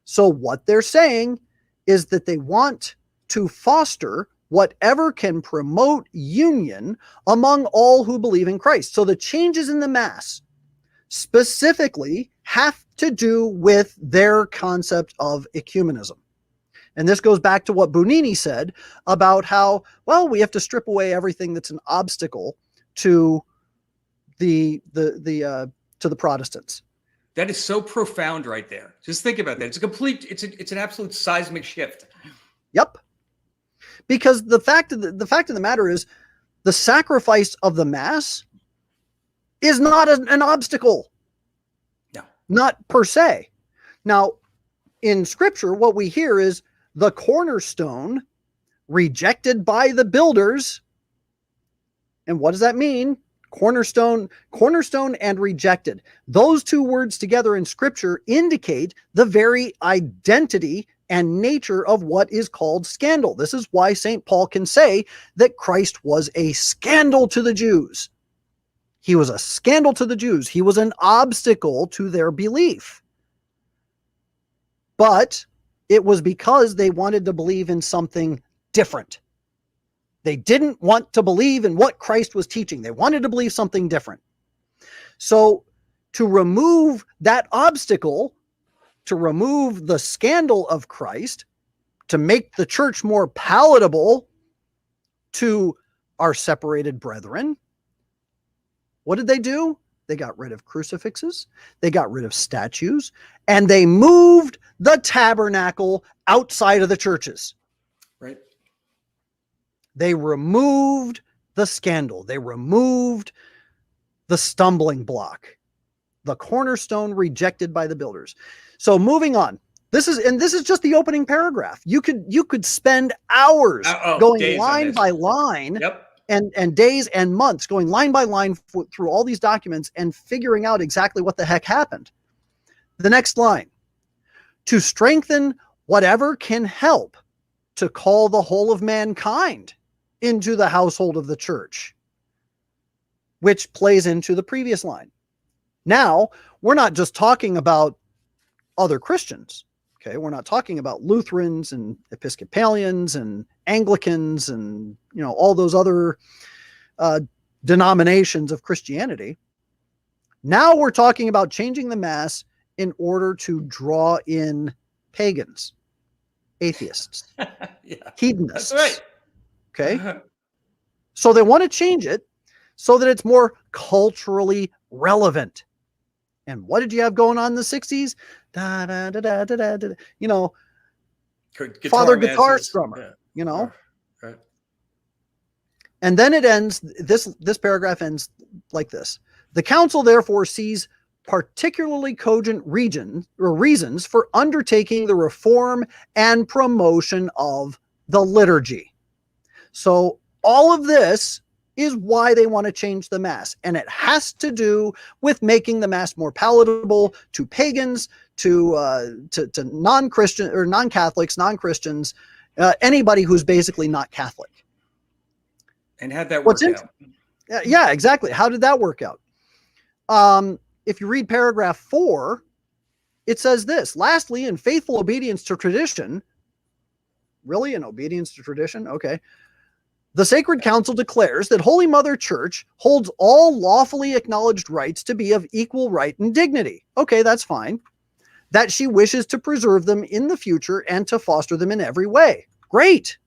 So what they're saying is that they want to foster whatever can promote union among all who believe in Christ. So the changes in the Mass specifically have to do with their concept of ecumenism. And this goes back to what Bonini said about how, well, we have to strip away everything that's an obstacle to the Protestants. That is so profound right there. Just think about that. It's an absolute seismic shift. Yep. Because the fact of the matter is, the sacrifice of the Mass is not an obstacle. No. Not per se. Now, in Scripture, what we hear is the cornerstone rejected by the builders. And what does that mean? Cornerstone and rejected. Those two words together in Scripture indicate the very identity and nature of what is called scandal. This is why St. Paul can say that Christ was a scandal to the Jews. He was a scandal to the Jews. He was an obstacle to their belief. But it was because they wanted to believe in something different. They didn't want to believe in what Christ was teaching. They wanted to believe something different. So to remove that obstacle, to remove the scandal of Christ, to make the church more palatable to our separated brethren, what did they do? They got rid of crucifixes, they got rid of statues, and they moved the tabernacle outside of the churches. Right. They removed the scandal. They removed the stumbling block, the cornerstone rejected by the builders. So moving on. This is just the opening paragraph. You could spend hours going line by line. Yep. And days and months going line by line through all these documents and figuring out exactly what the heck happened. The next line. To strengthen whatever can help to call the whole of mankind into the household of the church, which plays into the previous line. Now, we're not just talking about other Christians. Okay, we're not talking about Lutherans and Episcopalians and Anglicans and all those other denominations of Christianity. Now we're talking about changing the Mass in order to draw in pagans, atheists, Yeah, hedonists. that's right. Okay, so they want to change it so that it's more culturally relevant. And what did you have going on in the 60s? Da, da, da, da, da, da, da. Father Guitar Strummer, Right. And then it ends, this paragraph ends like this. The council therefore sees particularly cogent reasons for undertaking the reform and promotion of the liturgy. So all of this is why they want to change the Mass. And it has to do with making the Mass more palatable to pagans, to non-Christian or non-Catholics, non-Christians, anybody who's basically not Catholic. And how'd that work out? Yeah, exactly. How did that work out? If you read paragraph 4, it says this: lastly, in faithful obedience to tradition. Really? In obedience to tradition? Okay. The Sacred Council declares that Holy Mother Church holds all lawfully acknowledged rights to be of equal right and dignity. Okay, that's fine. That she wishes to preserve them in the future and to foster them in every way. Great.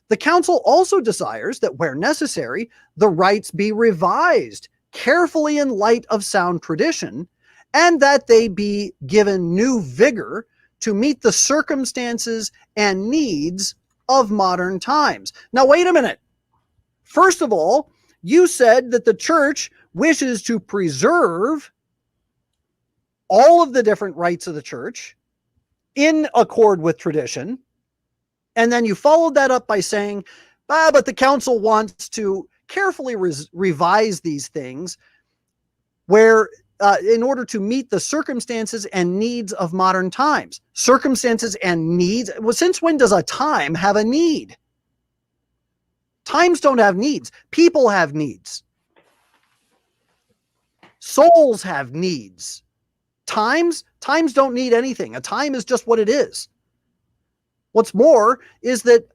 The Council also desires that where necessary, the rights be revised carefully in light of sound tradition, and that they be given new vigor to meet the circumstances and needs of modern times. Now, wait a minute. First of all, you said that the church wishes to preserve all of the different rights of the church in accord with tradition. And then you followed that up by saying, but the council wants to carefully revise these things where in order to meet the circumstances and needs of modern times. Circumstances and needs. Well, since when does a time have a need? Times don't have needs. People have needs. Souls have needs. Times don't need anything. A time is just what it is. What's more is that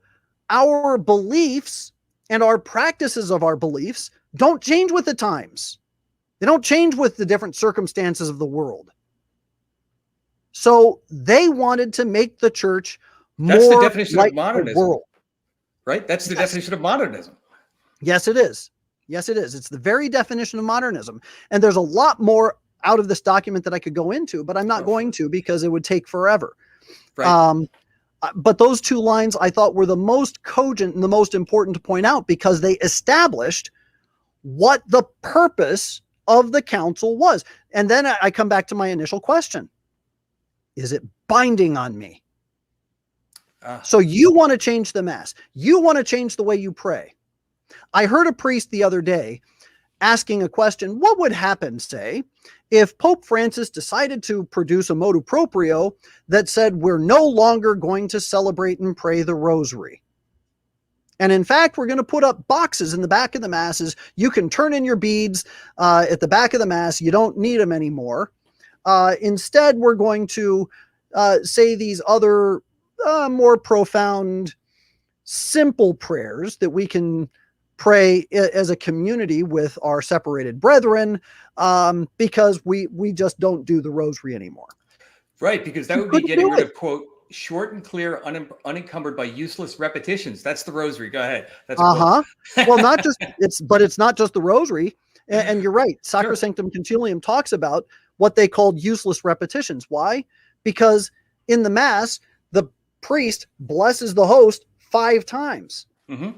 our beliefs and our practices of our beliefs don't change with the times. They don't change with the different circumstances of the world. So they wanted to make the church more That's the definition like of modernism, the world. right? That's the definition of modernism. Yes, it is. Yes, it is. It's the very definition of modernism. And there's a lot more out of this document that I could go into, but I'm not going to because it would take forever. Right. But those 2 lines I thought were the most cogent and the most important to point out because they established what the purpose of the council was. And then I come back to my initial question. Is it binding on me? So you want to change the Mass. You want to change the way you pray. I heard a priest the other day asking a question. What would happen, say, if Pope Francis decided to produce a motu proprio that said we're no longer going to celebrate and pray the rosary? And in fact, we're going to put up boxes in the back of the masses. You can turn in your beads at the back of the Mass. You don't need them anymore. Instead, we're going to say these other more profound, simple prayers that we can pray as a community with our separated brethren because we just don't do the rosary anymore. Right, because that would be getting rid of, quote, short and clear, unencumbered by useless repetitions. That's the rosary. Go ahead. That's Well, it's not just the rosary. And you're right. Sacrosanctum Concilium talks about what they called useless repetitions. Why? Because in the Mass, the priest blesses the host 5 times. Mm-hmm.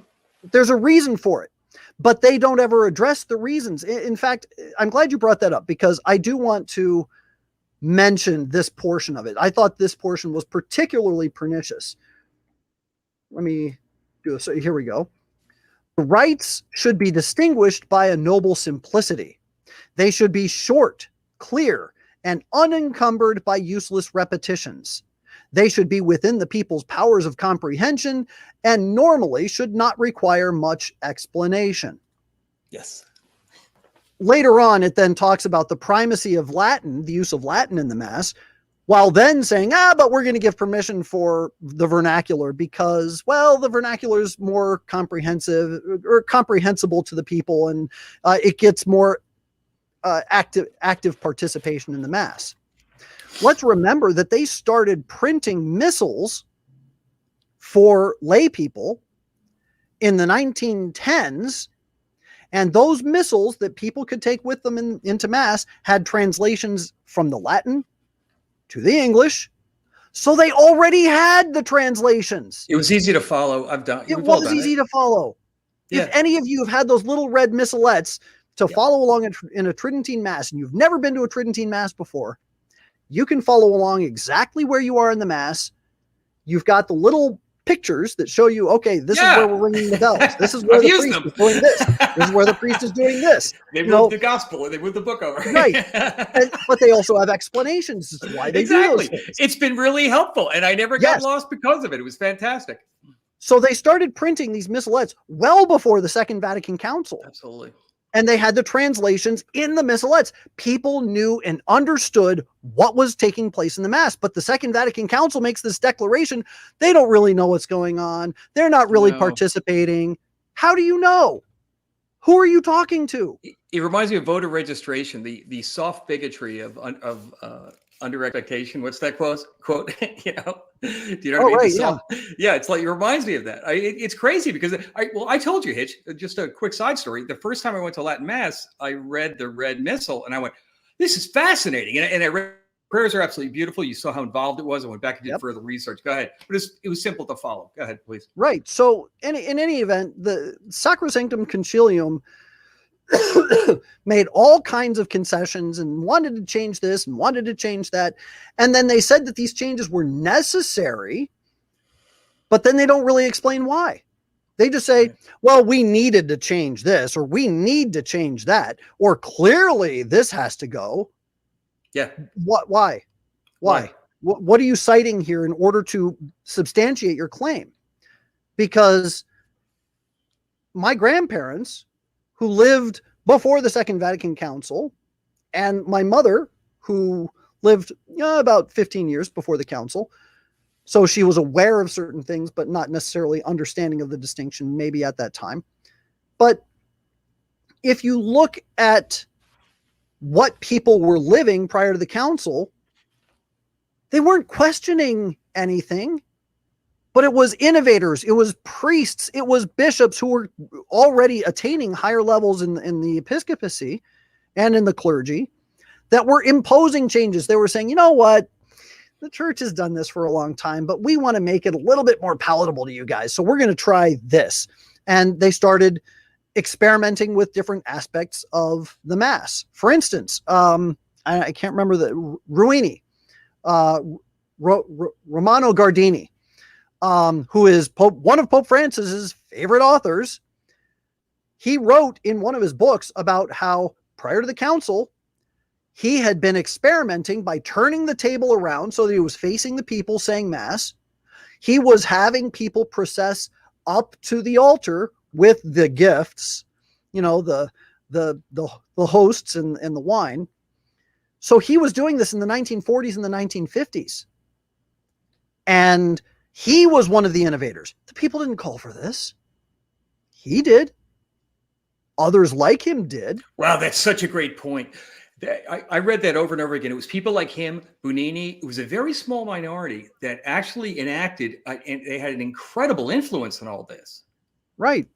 There's a reason for it, but they don't ever address the reasons. In fact, I'm glad you brought that up because I do want to mention this portion of it. I thought this portion was particularly pernicious. Let me do this. So here we go. The rites should be distinguished by a noble simplicity. They should be short, clear, and unencumbered by useless repetitions. They should be within the people's powers of comprehension and normally should not require much explanation. Yes. Later on, it then talks about the primacy of Latin, the use of Latin in the Mass, while then saying, but we're going to give permission for the vernacular because, well, the vernacular is more comprehensive or comprehensible to the people, and it gets more active participation in the Mass. Let's remember that they started printing missals for lay people in the 1910s, and those missals that people could take with them into Mass had translations from the Latin to the English, so they already had the translations. It was easy to follow. It was easy to follow. Yeah. If any of you have had those little red missalettes to follow along in a Tridentine Mass, and you've never been to a Tridentine Mass before, you can follow along exactly where you are in the Mass. You've got the little pictures that show you, okay, this is where we're ringing the bells. This is where the priest is doing this. This is where the priest is doing this. They moved the gospel and they moved the book over. Right. But they also have explanations as to why they do those things. It's been really helpful, and I never got lost because of it. It was fantastic. So they started printing these missalettes well before the Second Vatican Council. Absolutely. And they had the translations in the missalettes. People knew and understood what was taking place in the Mass. But the Second Vatican Council makes this declaration. They don't really know what's going on. They're not really participating. How do you know? Who are you talking to? It reminds me of voter registration, the soft bigotry of under expectation. What's that quote? You know, do you know what I mean? Right, yeah, it's like, it reminds me of that. It's crazy because I told you, Hitch, just a quick side story. The first time I went to Latin Mass, I read the Red Missal and I went, this is fascinating. And I read, prayers are absolutely beautiful. You saw how involved it was. I went back and did further research. Go ahead. But it was simple to follow. Go ahead, please. Right. So in any event, the Sacrosanctum Concilium made all kinds of concessions and wanted to change this and wanted to change that. And then they said that these changes were necessary, but then they don't really explain why. They just say, well, we needed to change this, or we need to change that, or clearly this has to go. Yeah. Why? What are you citing here in order to substantiate your claim? Because my grandparents, who lived before the Second Vatican Council, and my mother, who lived about 15 years before the council, so she was aware of certain things, but not necessarily understanding of the distinction maybe at that time. But if you look at what people were living prior to the council, they weren't questioning anything. But it was innovators, it was priests, it was bishops who were already attaining higher levels in the episcopacy and in the clergy that were imposing changes. They were saying, you know what, the church has done this for a long time, but we want to make it a little bit more palatable to you guys. So we're going to try this. And they started experimenting with different aspects of the Mass. For instance, I can't remember the Ruini, Romano Gardini, who is one of Pope Francis's favorite authors. He wrote in one of his books about how prior to the council, he had been experimenting by turning the table around so that he was facing the people saying Mass. He was having people process up to the altar with the gifts, you know, the hosts and the wine. So he was doing this in the 1940s and the 1950s. And he was one of the innovators. The people didn't call for this. He did. Others like him did. Wow, that's such a great point. I read that over and over again. It was people like him, Bunini. It was a very small minority that actually enacted, and they had an incredible influence on all this. Right.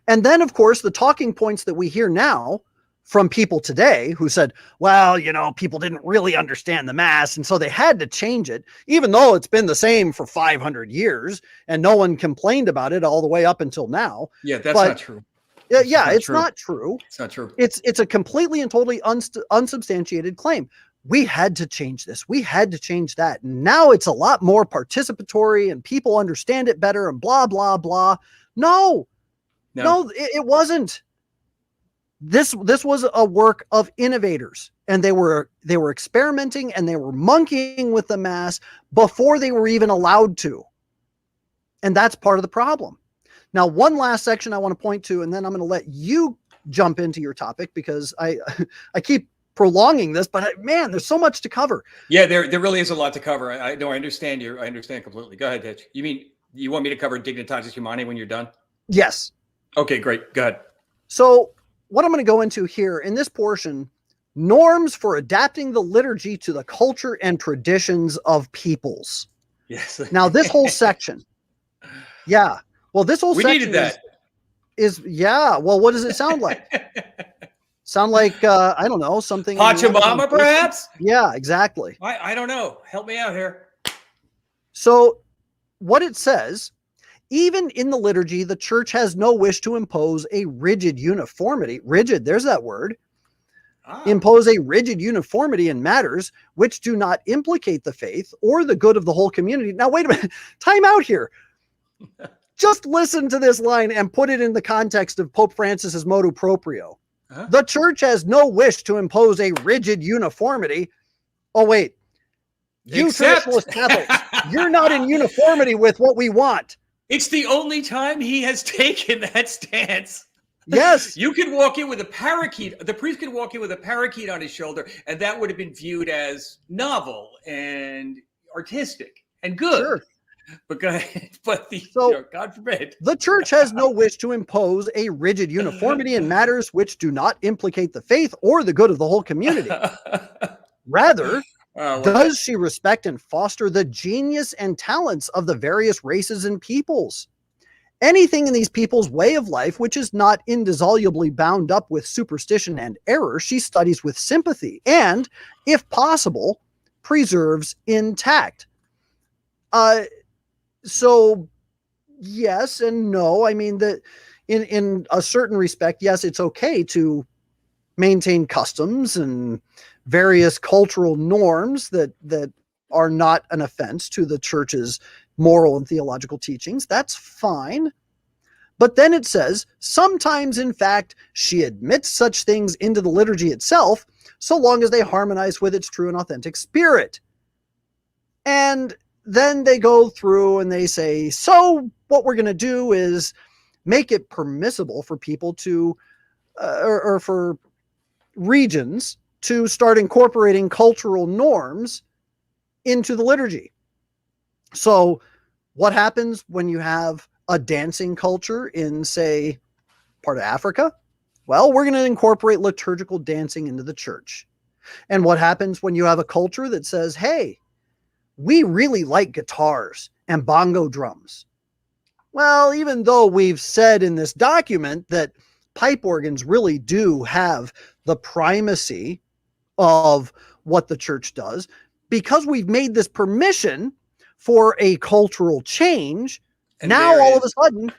And then, of course, the talking points that we hear now from people today who said, well, you know, people didn't really understand the Mass, and so they had to change it, even though it's been the same for 500 years and no one complained about it all the way up until now. Yeah, that's not true. It's not true. It's not true. It's a completely and totally unsubstantiated claim. We had to change this. We had to change that. Now it's a lot more participatory and people understand it better and blah, blah, blah. No, it wasn't. This was a work of innovators, and they were experimenting and they were monkeying with the Mass before they were even allowed to. And that's part of the problem. Now, one last section I want to point to, and then I'm going to let you jump into your topic because I keep prolonging this, but man, there's so much to cover. Yeah, there really is a lot to cover. I know. I understand you. I understand completely. Go ahead, Hitch. You mean you want me to cover Dignitatis Humanae when you're done? Yes. Okay, great. Go ahead. So what I'm going to go into here in this portion, norms for adapting the liturgy to the culture and traditions of peoples. Yes. Now this whole section, yeah. Well, this whole We section needed that. is yeah. Well, what does it sound like? Sound like I don't know, something Pachamama, perhaps? Yeah, exactly. I don't know. Help me out here. So what it says, even in the liturgy, the church has no wish to impose a rigid uniformity. Rigid, there's that word. Impose a rigid uniformity in matters which do not implicate the faith or the good of the whole community. Now, wait a minute. Time out here. Just listen to this line and put it in the context of Pope Francis's motu proprio. The church has no wish to impose a rigid uniformity. Oh, wait. You traditionalist Catholics, you're not in uniformity with what we want. It's the only time he has taken that stance. Yes. You could walk in with a parakeet. The priest could walk in with a parakeet on his shoulder, and that would have been viewed as novel and artistic and good. Sure. But God forbid. The church has no wish to impose a rigid uniformity in matters which do not implicate the faith or the good of the whole community. Rather, does she respect and foster the genius and talents of the various races and peoples? Anything in these people's way of life which is not indissolubly bound up with superstition and error, she studies with sympathy and, if possible, preserves intact. So yes and no. I mean that in a certain respect, yes, it's okay to maintain customs and various cultural norms that are not an offense to the church's moral and theological teachings. That's fine. But then it says, sometimes, in fact, she admits such things into the liturgy itself, so long as they harmonize with its true and authentic spirit. And then they go through and they say, so what we're going to do is make it permissible for people to, or for regions to start incorporating cultural norms into the liturgy. So what happens when you have a dancing culture in, say, part of Africa? Well, we're going to incorporate liturgical dancing into the church. And what happens when you have a culture that says, hey, we really like guitars and bongo drums? Well, even though we've said in this document that pipe organs really do have the primacy of what the church does, because we've made this permission for a cultural change, and now all of a sudden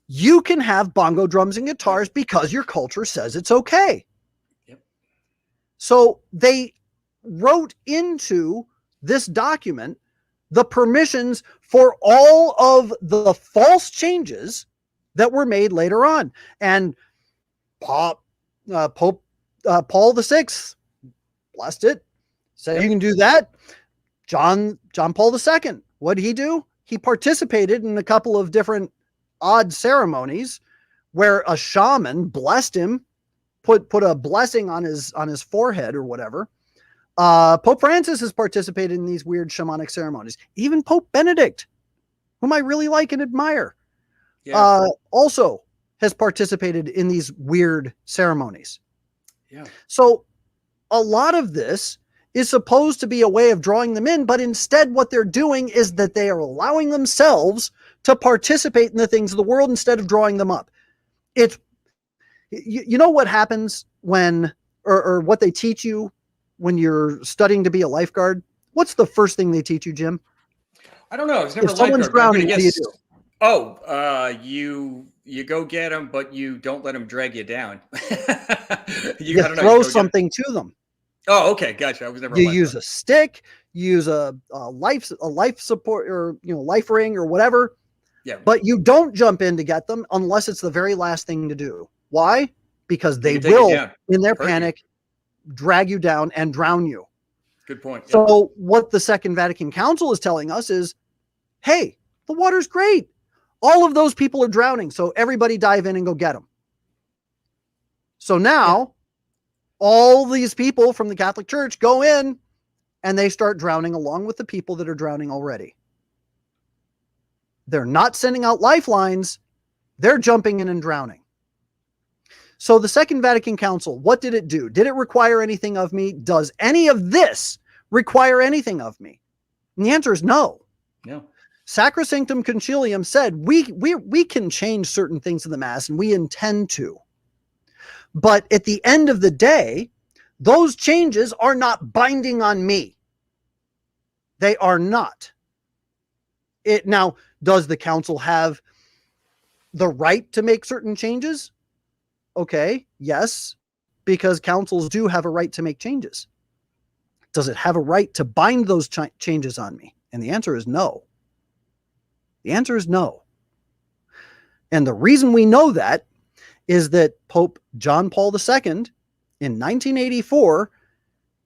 you can have bongo drums and guitars because your culture says it's okay. Yep. So they wrote into this document the permissions for all of the false changes that were made later on. And Pope Paul VI blessed it, said you can do that. John Paul II, what did he do? He participated in a couple of different odd ceremonies where a shaman blessed him, put a blessing on his forehead or whatever. Pope Francis has participated in these weird shamanic ceremonies. Even Pope Benedict, whom I really like and admire, also has participated in these weird ceremonies. Yeah. So a lot of this is supposed to be a way of drawing them in, but instead what they're doing is that they are allowing themselves to participate in the things of the world instead of drawing them up. It's, you know what happens when, or what they teach you when you're studying to be a lifeguard? What's the first thing they teach you, Jim? I don't know. It's never if someone's drowning, what do you do? Oh, you go get them, but you don't let them drag you down. you throw something to them. Oh, okay, gotcha. I was never. You use a stick, you use a life support, or life ring or whatever. Yeah. But you don't jump in to get them unless it's the very last thing to do. Why? Because they will, in their panic, drag you down and drown you. Good point. So what the Second Vatican Council is telling us is, hey, the water's great. All of those people are drowning, so everybody dive in and go get them. So now all these people from the Catholic Church go in and they start drowning along with the people that are drowning already. They're not sending out lifelines. They're jumping in and drowning. So the Second Vatican Council, what did it do? Did it require anything of me? Does any of this require anything of me? And the answer is no. No. Sacrosanctum Concilium said we can change certain things in the Mass, and we intend to. But at the end of the day, those changes are not binding on me. They are not. Now, does the council have the right to make certain changes? Okay, yes, because councils do have a right to make changes. Does it have a right to bind those changes on me? And the answer is no. The answer is no. And the reason we know that is that Pope John Paul II in 1984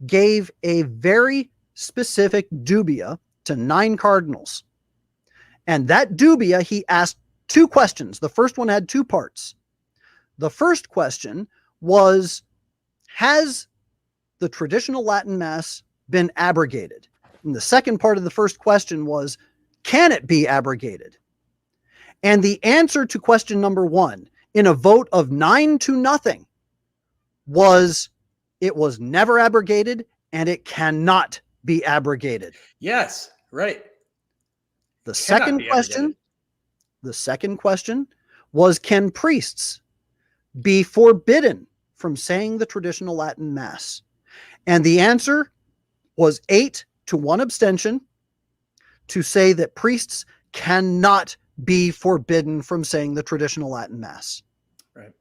gave a very specific dubia to 9 cardinals. And that dubia, he asked 2 questions. The first one had 2 parts. The first question was, has the traditional Latin Mass been abrogated? And the second part of the first question was, can it be abrogated? And the answer to question number 1, in a vote of 9-0, was it was never abrogated and it cannot be abrogated. Yes, right. The second question was, can priests be forbidden from saying the traditional Latin Mass? And the answer was 8-1 abstention to say that priests cannot be forbidden from saying the traditional Latin Mass. Right.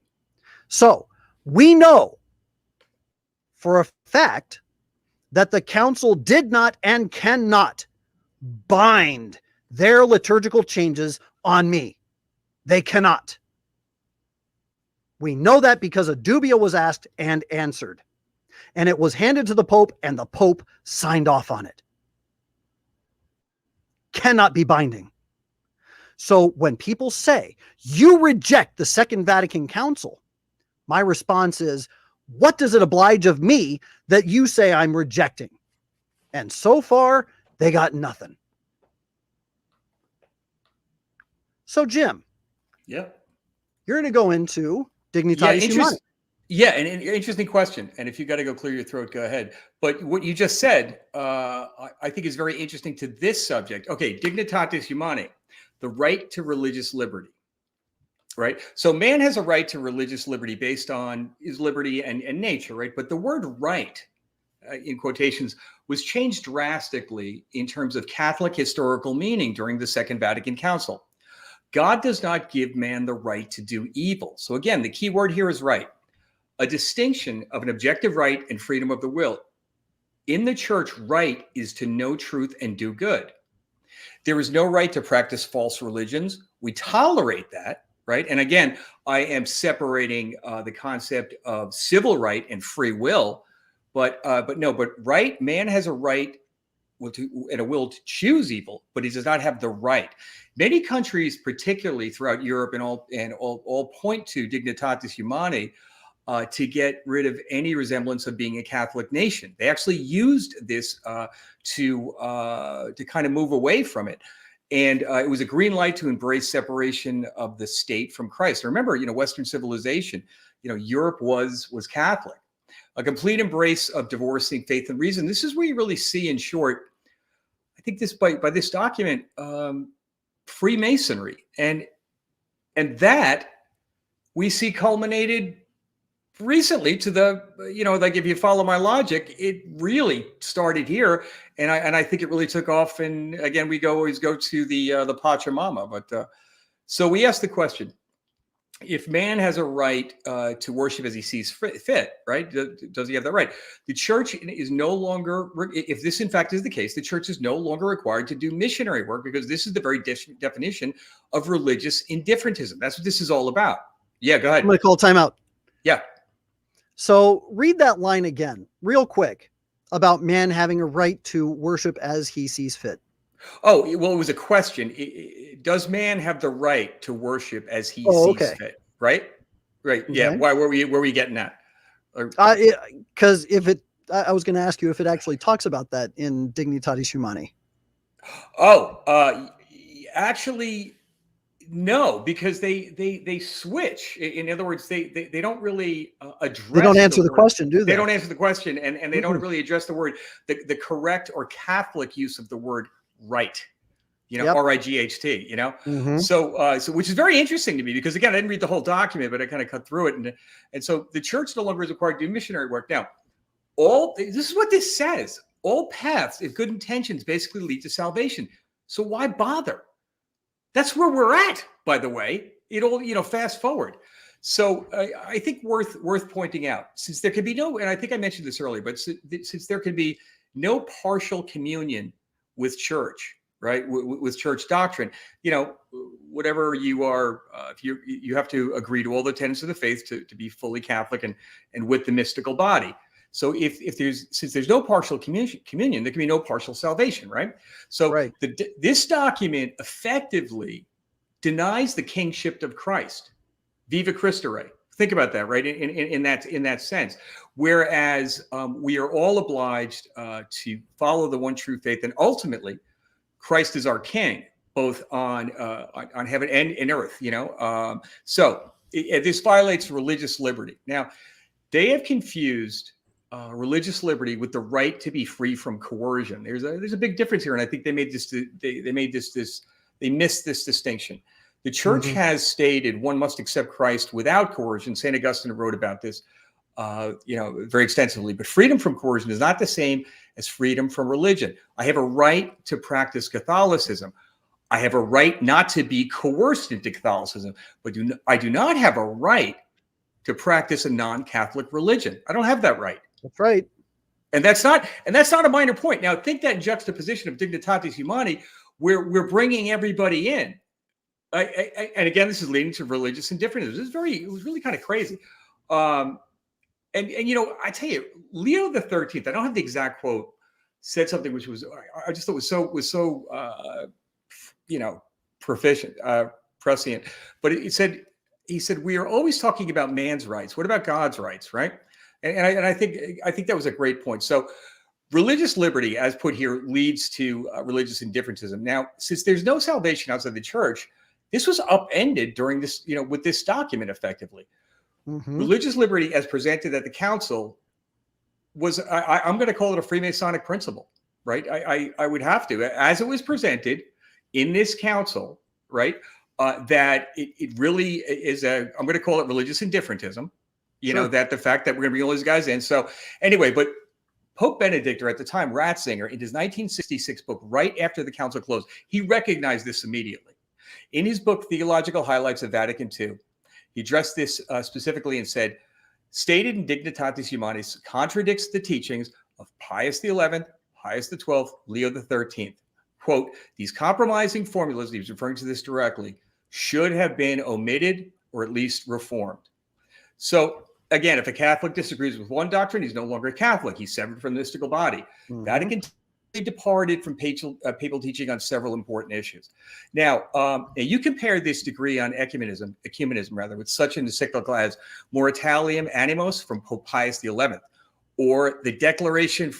So we know for a fact that the council did not and cannot bind their liturgical changes on me. They cannot. We know that because a dubia was asked and answered. And it was handed to the Pope, and the Pope signed off on it. Cannot be binding. So when people say, you reject the Second Vatican Council, my response is, what does it oblige of me that you say I'm rejecting? And so far, they got nothing. So, Jim. Yep. You're going to go into Dignitatis Humanae. Yeah, an interesting question. And if you got to go clear your throat, go ahead. But what you just said, I think is very interesting to this subject. Okay, Dignitatis Humanae, the right to religious liberty, right? So man has a right to religious liberty based on his liberty and nature, right? But the word right, in quotations, was changed drastically in terms of Catholic historical meaning during the Second Vatican Council. God does not give man the right to do evil. So again, the key word here is right. A distinction of an objective right and freedom of the will. In the church, right is to know truth and do good. There is no right to practice false religions. We tolerate that, right? And again, I am separating the concept of civil right and free will, but right, man has a right and a will to choose evil, but he does not have the right. Many countries, particularly throughout Europe and all point to Dignitatis Humanae to get rid of any resemblance of being a Catholic nation. They actually used this to kind of move away from it. And it was a green light to embrace separation of the state from Christ. Remember, Western civilization, Europe was Catholic. A complete embrace of divorcing faith and reason. This is where you really see, in short, I think this by this document, Freemasonry, and that we see culminated recently to the, like if you follow my logic, it really started here, and I think it really took off. And again, we always go to the Pachamama, but so we ask the question: if man has a right to worship as he sees fit, right? Does he have that right? The church is no longer, if this in fact is the case, the church is no longer required to do missionary work, because this is the very definition of religious indifferentism. That's what this is all about. Yeah, go ahead. I'm going to call timeout. Yeah. So read that line again, real quick, about man having a right to worship as he sees fit. Oh, well, it was a question. Does man have the right to worship as he sees fit? Right? Right. Okay. Yeah. Why were we getting that? Because I was going to ask you if it actually talks about that in Dignitatis Humani. Actually, no, because they switch. In other words, they don't really address. They don't answer the question, do they? They don't answer the question, and they don't Mm-mm. really address the word, the correct or Catholic use of the word right. Yep. R-I-G-H-T, Mm-hmm. So which is very interesting to me, because again, I didn't read the whole document, but I kind of cut through it. And so the church no longer is required to do missionary work. Now, this is what this says. All paths, if good intentions, basically lead to salvation. So why bother? That's where we're at, by the way. It all, fast forward. So I think worth pointing out, since there can be no, and I think I mentioned this earlier, but since there can be no partial communion with church, right, with church doctrine, whatever you are, if you have to agree to all the tenets of the faith to be fully Catholic and with the mystical body. So since there's no partial communion, there can be no partial salvation, right? So Right. This document effectively denies the kingship of Christ. Viva Christ Rey. Think about that, right? In that sense. Whereas we are all obliged to follow the one true faith, and ultimately, Christ is our King, both on heaven and in earth. So this violates religious liberty. Now, they have confused religious liberty with the right to be free from coercion. There's a big difference here, and I think they missed this distinction. The church Mm-hmm. has stated one must accept Christ without coercion. St. Augustine wrote about this, very extensively. But freedom from coercion is not the same as freedom from religion. I have a right to practice Catholicism. I have a right not to be coerced into Catholicism, but I do not have a right to practice a non-Catholic religion. I don't have that right. That's right. And that's not a minor point. Now, think that juxtaposition of Dignitatis Humani, where we're bringing everybody in. And again, this is leading to religious indifference. It was really kind of crazy. And I tell you, Leo the 13th, I don't have the exact quote, said something which was, I just thought was so prescient. But he said, we are always talking about man's rights. What about God's rights, right? And I think that was a great point. So religious liberty, as put here, leads to religious indifferentism. Now, since there's no salvation outside the church, this was upended during this, with this document effectively. Mm-hmm. Religious liberty as presented at the council was, I'm going to call it a Freemasonic principle, right? I would have to, as it was presented in this council, right? That it really is I'm going to call it religious indifferentism, Sure. that the fact that we're going to bring all these guys in. So anyway, but Pope Benedict, or at the time Ratzinger, in his 1966 book, right after the council closed, he recognized this immediately. In his book, Theological Highlights of Vatican II, he addressed this specifically and said, stated in Dignitatis Humanis contradicts the teachings of Pius XI, Pius XII, Leo XIII. Quote, these compromising formulas, he was referring to this directly, should have been omitted or at least reformed. So again, if a Catholic disagrees with one doctrine, he's no longer a Catholic. He's severed from the mystical body. Mm-hmm. Vatican II departed from papal teaching on several important issues. Now, you compare this degree on ecumenism with such an encyclical as Moritalium Animos from Pope Pius XI, or the Declaration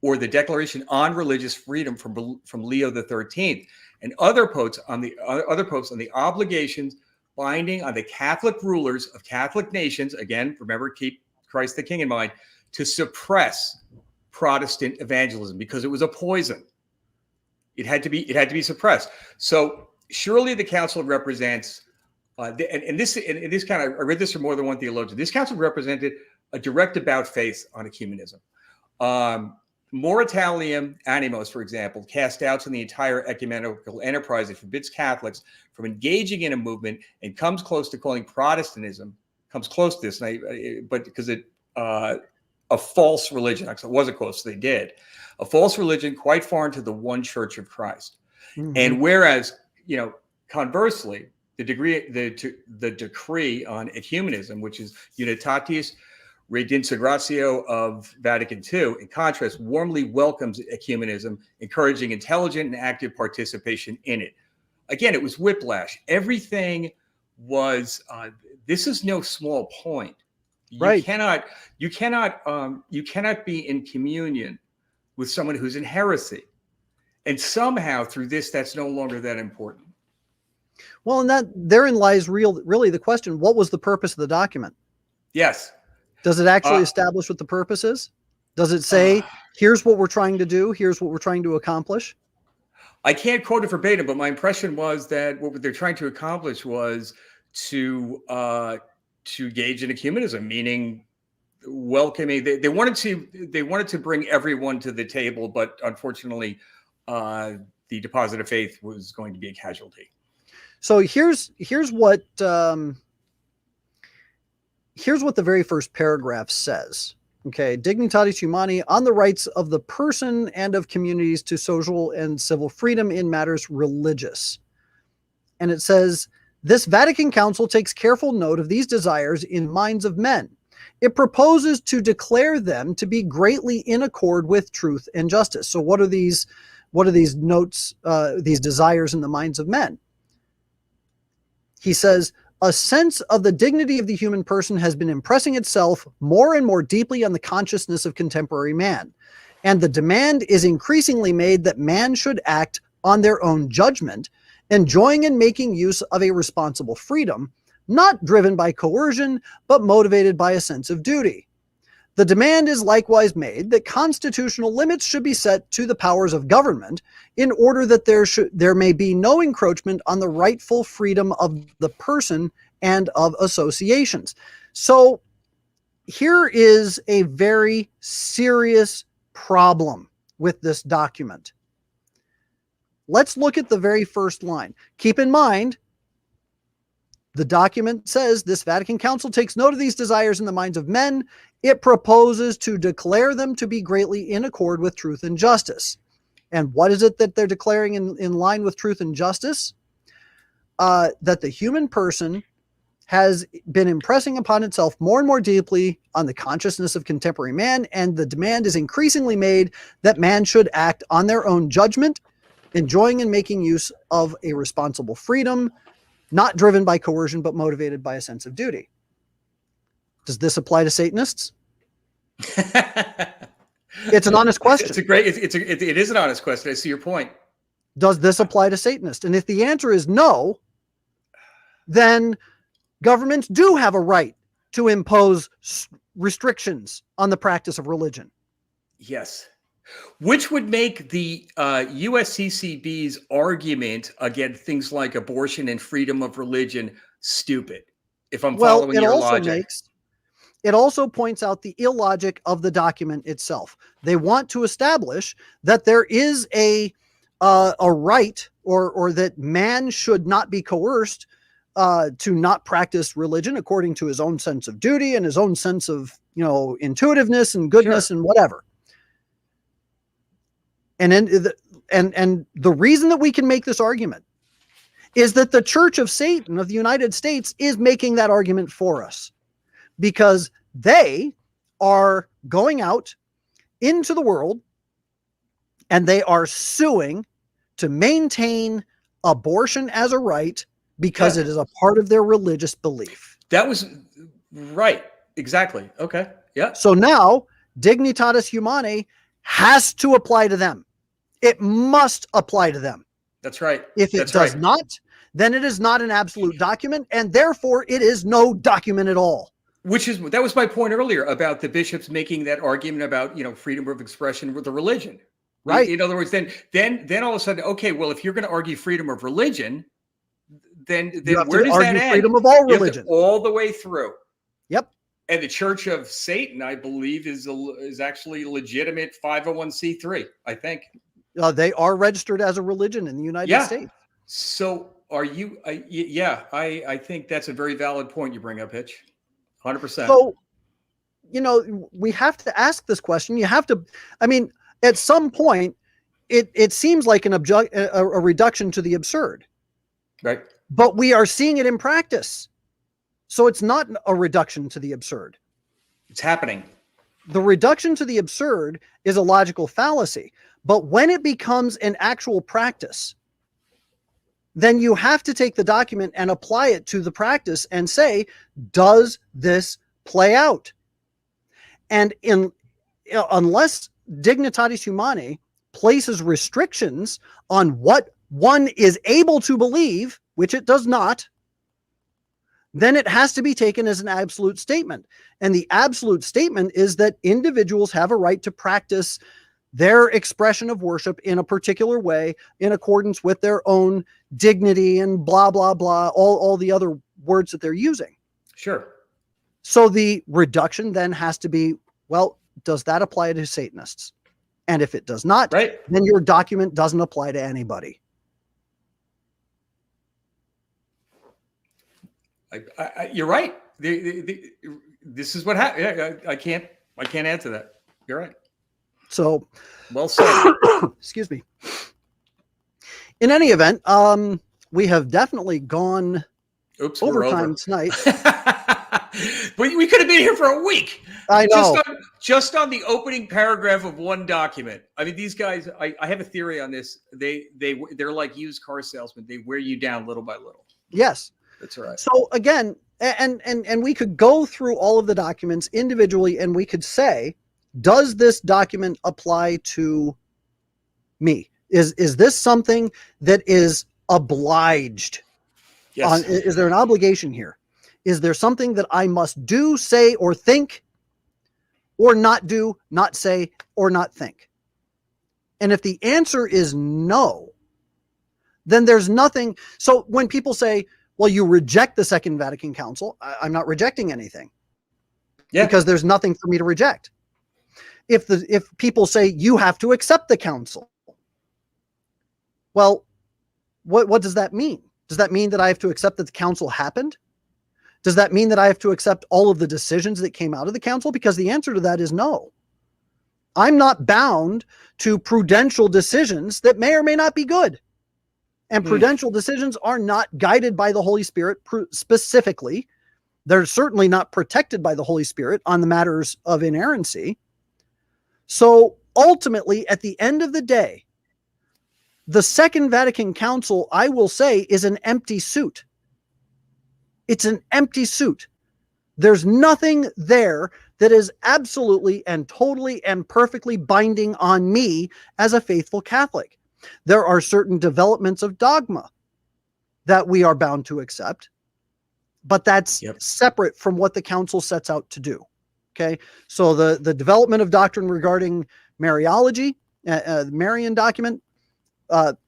or the Declaration on Religious Freedom from Leo XIII, and other popes on the obligations binding on the Catholic rulers of Catholic nations. Again, remember, keep Christ the King in mind, to suppress Protestant evangelism, because it was a poison. It had to be suppressed. So surely the council represents, this kind of, I read this from more than one theologian. This council represented a direct about faith on ecumenism. Moritalium Animos, for example, cast doubts on the entire ecumenical enterprise. It forbids Catholics from engaging in a movement and comes close to calling Protestantism, but because it a false religion. Actually, it wasn't close, they did. A false religion quite foreign to the one Church of Christ. Mm-hmm. And whereas, conversely, the decree on ecumenism, which is Unitatis Redintegratio of Vatican II, in contrast, warmly welcomes ecumenism, encouraging intelligent and active participation in it. Again, it was whiplash. Everything was, this is no small point. Right. You cannot be in communion with someone who's in heresy. And somehow through this, that's no longer that important. Well, and that therein lies really the question: what was the purpose of the document? Yes. Does it actually establish what the purpose is? Does it say, here's what we're trying to do, here's what we're trying to accomplish? I can't quote it verbatim, but my impression was that what they're trying to accomplish was to engage in ecumenism, meaning welcoming. They wanted to bring everyone to the table, but unfortunately, the deposit of faith was going to be a casualty. So here's what the very first paragraph says. Okay, Dignitatis Humani, on the rights of the person and of communities to social and civil freedom in matters religious. And it says, this Vatican Council takes careful note of these desires in minds of men. It proposes to declare them to be greatly in accord with truth and justice. So what are these notes, these desires in the minds of men? He says, a sense of the dignity of the human person has been impressing itself more and more deeply on the consciousness of contemporary man. And the demand is increasingly made that man should act on their own judgment, enjoying and making use of a responsible freedom, not driven by coercion, but motivated by a sense of duty. The demand is likewise made that constitutional limits should be set to the powers of government in order that there may be no encroachment on the rightful freedom of the person and of associations. So here is a very serious problem with this document. Let's look at the very first line. Keep in mind, the document says this Vatican Council takes note of these desires in the minds of men. It proposes to declare them to be greatly in accord with truth and justice. And what is it that they're declaring in line with truth and justice? That the human person has been impressing upon itself more and more deeply on the consciousness of contemporary man, and the demand is increasingly made that man should act on their own judgment, enjoying and making use of a responsible freedom, not driven by coercion, but motivated by a sense of duty. Does this apply to Satanists? It's an honest question. It is an honest question. I see your point. Does this apply to Satanists? And if the answer is no, then governments do have a right to impose restrictions on the practice of religion. Yes. Which would make the USCCB's argument against things like abortion and freedom of religion stupid, if I'm following your logic. It also points out the illogic of the document itself. They want to establish that there is a right or that man should not be coerced to not practice religion according to his own sense of duty and his own sense of, intuitiveness and goodness and whatever. And the reason that we can make this argument is that the Church of Satan of the United States is making that argument for us, because they are going out into the world and they are suing to maintain abortion as a right because it is a part of their religious belief. That was right. Exactly. Okay. Yeah. So now Dignitatis Humanae has to apply to them. It must apply to them. That's right. If it does not, then it is not an absolute document, and therefore it is no document at all. That was my point earlier about the bishops making that argument about, freedom of expression with the religion. Right. In other words, then all of a sudden, okay, well, if you're going to argue freedom of religion, then where does that end? Freedom of all religion. All the way through. Yep. And the Church of Satan, I believe, is actually a legitimate 501c3, I think. They are registered as a religion in the United States. So are you? I think that's a very valid point you bring up, Hitch. 100%. So, we have to ask this question. You have to, at some point, it seems like a reduction to the absurd. Right. But we are seeing it in practice. So it's not a reduction to the absurd. It's happening. The reduction to the absurd is a logical fallacy. But when it becomes an actual practice, then you have to take the document and apply it to the practice and say, does this play out. And unless Dignitatis Humanae places restrictions on what one is able to believe, which it does not, then it has to be taken as an absolute statement. And the absolute statement is that individuals have a right to practice their expression of worship in a particular way in accordance with their own dignity and blah, blah, blah, all the other words that they're using. Sure. So the reduction then has to be, well, does that apply to Satanists? And if it does not, right, then your document doesn't apply to anybody. You're right. This is what happened. I can't add to that. You're right. So, well said. Excuse me. In any event, we have definitely gone overtime tonight. But we could have been here for a week. I know. Just on the opening paragraph of one document. I mean, these guys. I have a theory on this. They're like used car salesmen. They wear you down little by little. Yes. That's right. So again, and we could go through all of the documents individually, and we could say, does this document apply to me? Is this something that is obliged? Yes. Is there an obligation here? Is there something that I must do, say, or think, or not do, not say, or not think? And if the answer is no, then there's nothing. So when people say, well, you reject the Second Vatican Council, I'm not rejecting anything. Yeah. Because there's nothing for me to reject. If people say you have to accept the council, well, what does that mean? Does that mean that I have to accept that the council happened? Does that mean that I have to accept all of the decisions that came out of the council? Because the answer to that is no. I'm not bound to prudential decisions that may or may not be good. And prudential decisions are not guided by the Holy Spirit specifically. They're certainly not protected by the Holy Spirit on the matters of inerrancy. So ultimately, at the end of the day, the Second Vatican Council, I will say, is an empty suit. It's an empty suit. There's nothing there that is absolutely and totally and perfectly binding on me as a faithful Catholic. There are certain developments of dogma that we are bound to accept, but that's separate from what the council sets out to do. Okay. So the development of doctrine regarding Mariology, the Marian document,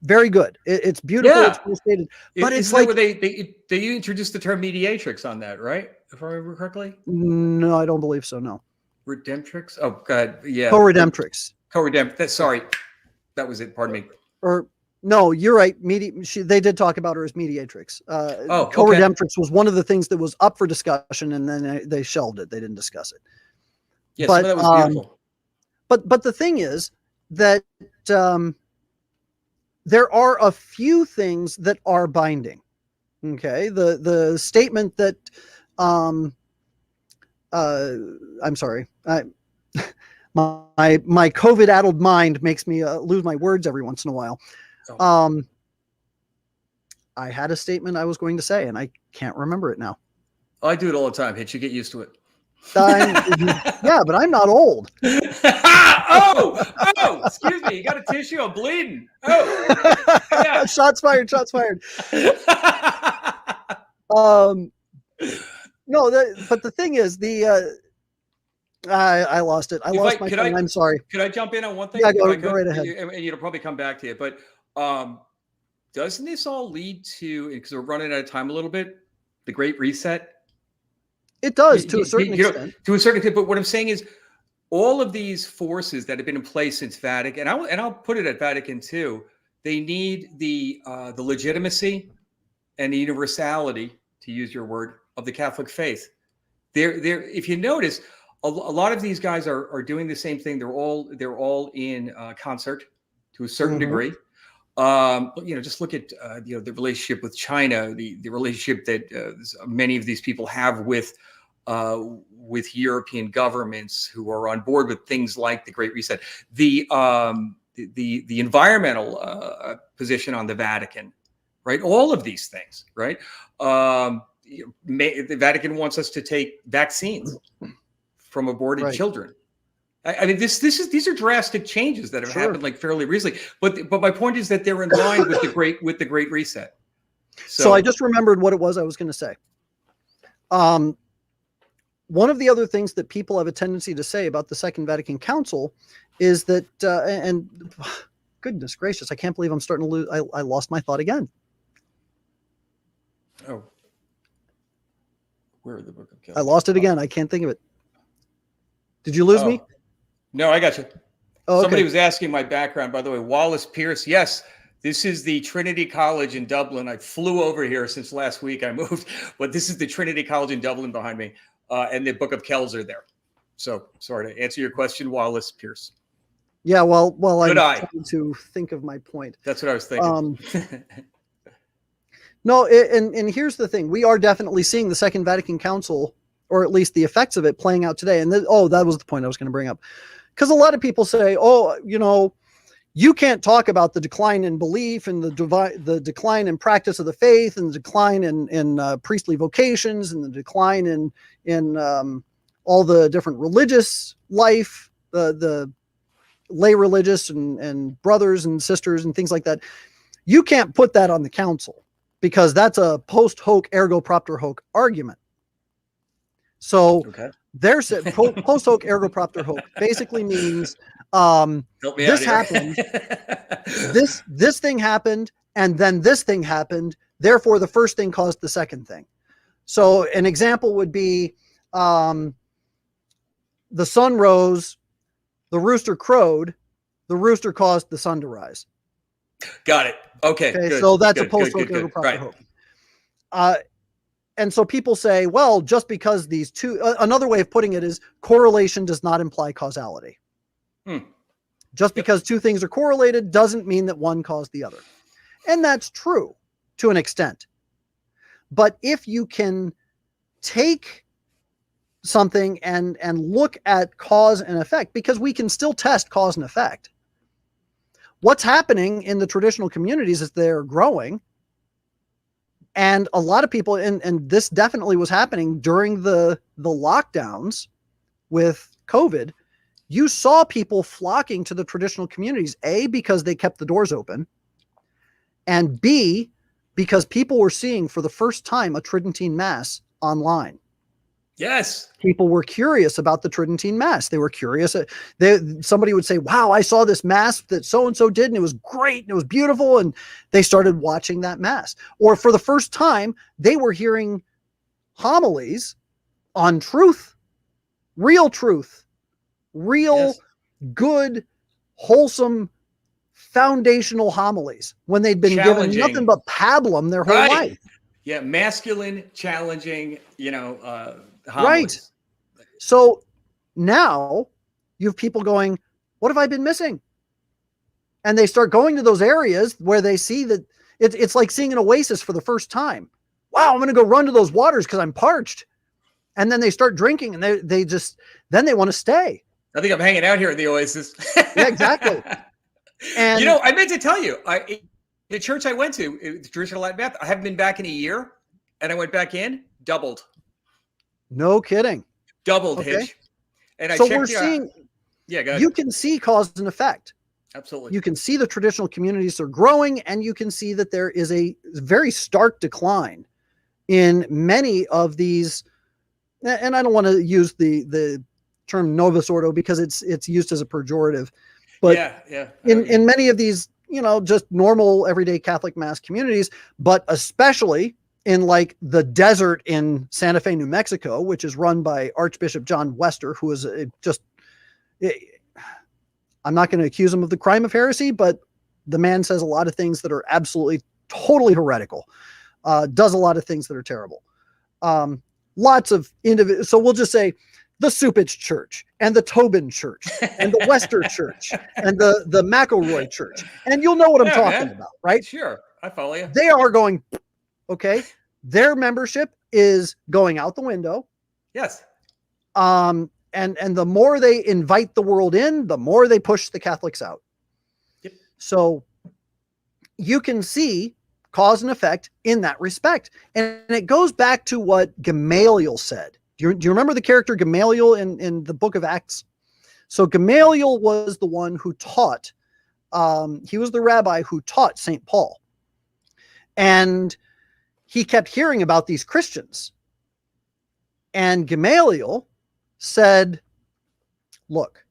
very good. It's beautiful. Yeah. It's well stated, but it's like they introduced the term mediatrix on that, right? If I remember correctly. No, I don't believe so. No. Redemptrix. Oh God. Yeah. Co-redemptrix. Sorry. That was it. Pardon me. Or no, you're right. They did talk about her as mediatrix. Co-redemptrix was one of the things that was up for discussion, and then they shelved it. They didn't discuss it. Yes, but that was beautiful. But the thing is that there are a few things that are binding. Okay, the statement that I'm sorry. My COVID-addled mind makes me lose my words every once in a while. I had a statement I was going to say, and I can't remember it now. I do it all the time. Hitch, you get used to it. Yeah, but I'm not old. Oh, excuse me. You got a tissue? I'm bleeding. Oh, yeah. Shots fired. No, but the thing is, I lost it. I lost my thing. I'm sorry. Could I jump in on one thing? Yeah, go right ahead. And it'll probably come back to you. But doesn't this all lead to, because we're running out of time a little bit, the Great Reset? It does, to a certain extent. To a certain extent. But what I'm saying is, all of these forces that have been in place since Vatican, and I'll put it at Vatican II, they need the legitimacy and the universality, to use your word, of the Catholic faith. If you notice, a lot of these guys are doing the same thing. They're all in concert to a certain degree. Just look at the relationship with China, the relationship that many of these people have with European governments who are on board with things like the Great Reset, the environmental position on the Vatican, right? All of these things, right? the Vatican wants us to take vaccines from aborted children. I mean, these are drastic changes that have happened like fairly recently. But my point is that they're in line with the Great Reset. So I just remembered what it was I was going to say. One of the other things that people have a tendency to say about the Second Vatican Council is that, and goodness gracious, I can't believe I'm starting to lose. I lost my thought again. Oh, where are the Book of Kells? I lost it again. I can't think of it. Did you lose me? No, I got you. Oh, okay. Somebody was asking my background, by the way. Wallace Pierce. Yes, this is the Trinity College in Dublin. I flew over here since last week. I moved, but this is the Trinity College in Dublin behind me. And the Book of Kells are there. So sorry to answer your question, Wallace Pierce. Yeah, well, I'm trying to think of my point. That's what I was thinking. No, and here's the thing. We are definitely seeing the Second Vatican Council, or at least the effects of it, playing out today. And that was the point I was going to bring up. Because a lot of people say, you can't talk about the decline in belief and the decline in practice of the faith and the decline in priestly vocations and the decline in all the different religious life, the lay religious and brothers and sisters and things like that. You can't put that on the council because that's a post hoc ergo propter hoc argument. So they're said post hoc ergo propter hoc basically means this happened, this thing happened, and then this thing happened. Therefore, the first thing caused the second thing. So an example would be the sun rose, the rooster crowed, the rooster caused the sun to rise. Got it. Okay. Good, so that's a post hoc ergo propter hoc. And so people say, well, just because these two, another way of putting it is correlation does not imply causality. Just because two things are correlated doesn't mean that one caused the other. And that's true to an extent. But if you can take something and look at cause and effect, because we can still test cause and effect. What's happening in the traditional communities is they're growing. And a lot of people, and this definitely was happening during the lockdowns with COVID, you saw people flocking to the traditional communities, A, because they kept the doors open, and B, because people were seeing for the first time a Tridentine Mass online. Yes. People were curious about the Tridentine Mass. They were curious. Somebody would say, wow, I saw this Mass that so-and-so did, and it was great, and it was beautiful, and they started watching that Mass. Or for the first time, they were hearing homilies on truth, real, good, wholesome, foundational homilies when they'd been given nothing but pablum their whole life. Yeah, masculine, challenging, homilies. Right. So now you have people going, what have I been missing? And they start going to those areas where they see that it's like seeing an oasis for the first time. Wow, I'm going to go run to those waters because I'm parched. And then they start drinking and then they want to stay. I think I'm hanging out here in the oasis. Yeah, exactly. And I meant to tell you, the church I went to, the Traditional Latin Math, I haven't been back in a year, and I went back in, doubled. No kidding. Doubled, Hitch. And so we're seeing, go ahead. You can see cause and effect. Absolutely. You can see the traditional communities are growing, and you can see that there is a very stark decline in many of these. And I don't want to use the term novus ordo because it's used as a pejorative, but in many of these, just normal everyday Catholic Mass communities, but especially in like the desert in Santa Fe, New Mexico, which is run by Archbishop John Wester, who is I'm not going to accuse him of the crime of heresy, but the man says a lot of things that are absolutely, totally heretical, does a lot of things that are terrible. Lots of individuals. So we'll just say the Supich Church and the Tobin Church and the Wester Church and the McElroy Church. And you'll know what I'm talking about, right? Sure. I follow you. They are going, okay. Their membership is going out the window. Yes. And the more they invite the world in, the more they push the Catholics out. Yep. So you can see cause and effect in that respect. And it goes back to what Gamaliel said. Do you remember the character Gamaliel in the book of Acts? So Gamaliel was the one who taught, he was the rabbi who taught St. Paul. And he kept hearing about these Christians. And Gamaliel said, look,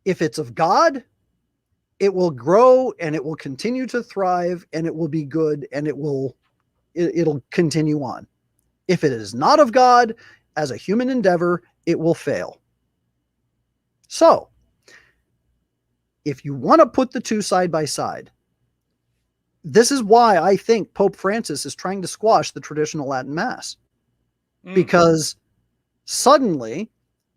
if it's of God, it will grow and it will continue to thrive and it will be good and it'll continue on. If it is not of God, as a human endeavor, it will fail. So, if you want to put the two side by side, this is why I think Pope Francis is trying to squash the traditional Latin Mass. Because suddenly,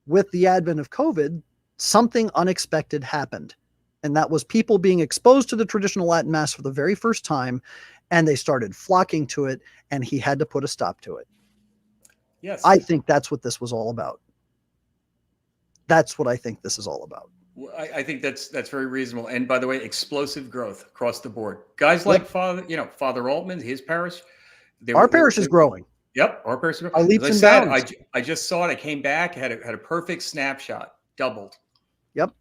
with the advent of COVID, something unexpected happened. And that was people being exposed to the traditional Latin Mass for the very first time, and they started flocking to it, and he had to put a stop to it. Yes. I think that's what this was all about. That's what I think this is all about. I think that's very reasonable. And by the way, explosive growth across the board. Guys like Father Altman, his parish. Our parish is growing. Yep, our parish is growing. By leaps and bounds. I just saw it. I came back, had a perfect snapshot, doubled. Yep.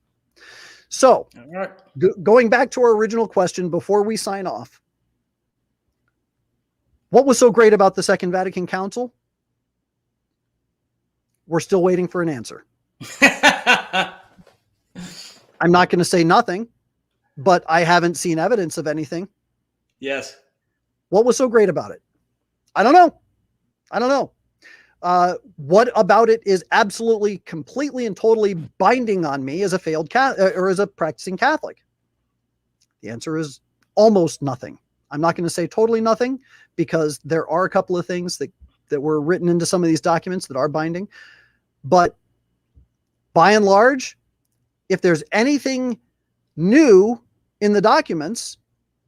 So, all right. Going back to our original question before we sign off, what was so great about the Second Vatican Council? We're still waiting for an answer. I'm not going to say nothing, but I haven't seen evidence of anything. Yes. What was so great about it? I don't know. What about it is absolutely, completely, and totally binding on me as a failed or as a practicing Catholic? The answer is almost nothing. I'm not going to say totally nothing, because there are a couple of things that were written into some of these documents that are binding. But by and large, if there's anything new in the documents,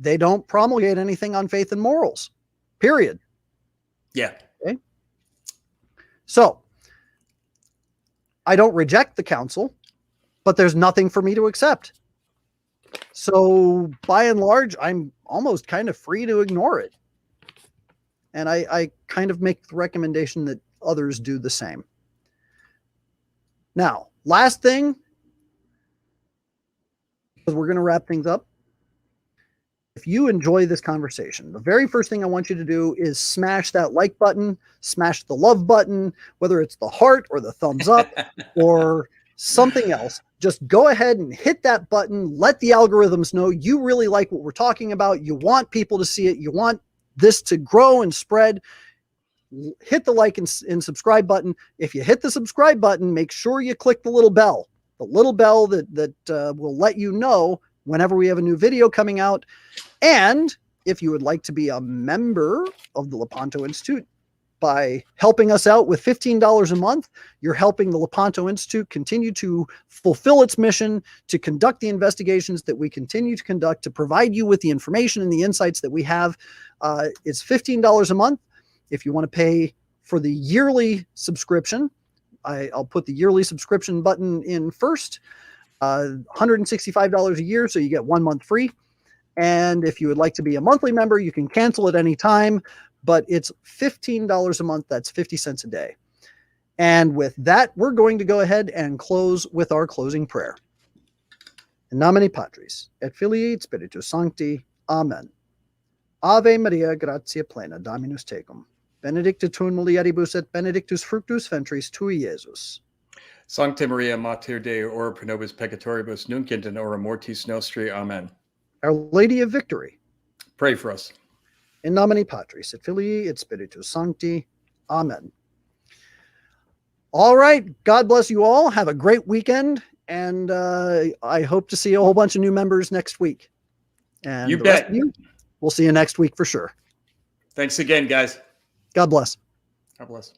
they don't promulgate anything on faith and morals, period. Yeah. Okay. So I don't reject the council, but there's nothing for me to accept. So by and large, I'm almost kind of free to ignore it. And I kind of make the recommendation that others do the same. Now, last thing, because we're going to wrap things up. If you enjoy this conversation, the very first thing I want you to do is smash that like button, smash the love button, whether it's the heart or the thumbs up or something else. Just go ahead and hit that button. Let the algorithms know you really like what we're talking about. You want people to see it. You want this to grow and spread. Hit the like and subscribe button. If you hit the subscribe button, make sure you click the little bell that will let you know whenever we have a new video coming out. And if you would like to be a member of the Lepanto Institute by helping us out with $15 a month, you're helping the Lepanto Institute continue to fulfill its mission, to conduct the investigations that we continue to conduct, to provide you with the information and the insights that we have. It's $15 a month. If you want to pay for the yearly subscription, I'll put the yearly subscription button in first. $165 a year, so you get 1 month free. And if you would like to be a monthly member, you can cancel at any time, but it's $15 a month. That's 50 cents a day. And with that, we're going to go ahead and close with our closing prayer. In nomine Patris, et Filii, et Spiritus Sancti. Amen. Ave Maria, gratia plena, Dominus tecum. Benedicta tu in mulieribus et benedictus fructus ventris tui, Iesus. Sancta Maria, Mater Dei, ora pro nobis peccatoribus, nunc et in hora mortis nostri. Amen. Our Lady of Victory, pray for us. In nomine Patris, et Filii, et Spiritus Sancti. Amen. All right. God bless you all. Have a great weekend. And I hope to see a whole bunch of new members next week. And you bet. We'll see you next week for sure. Thanks again, guys. God bless. God bless.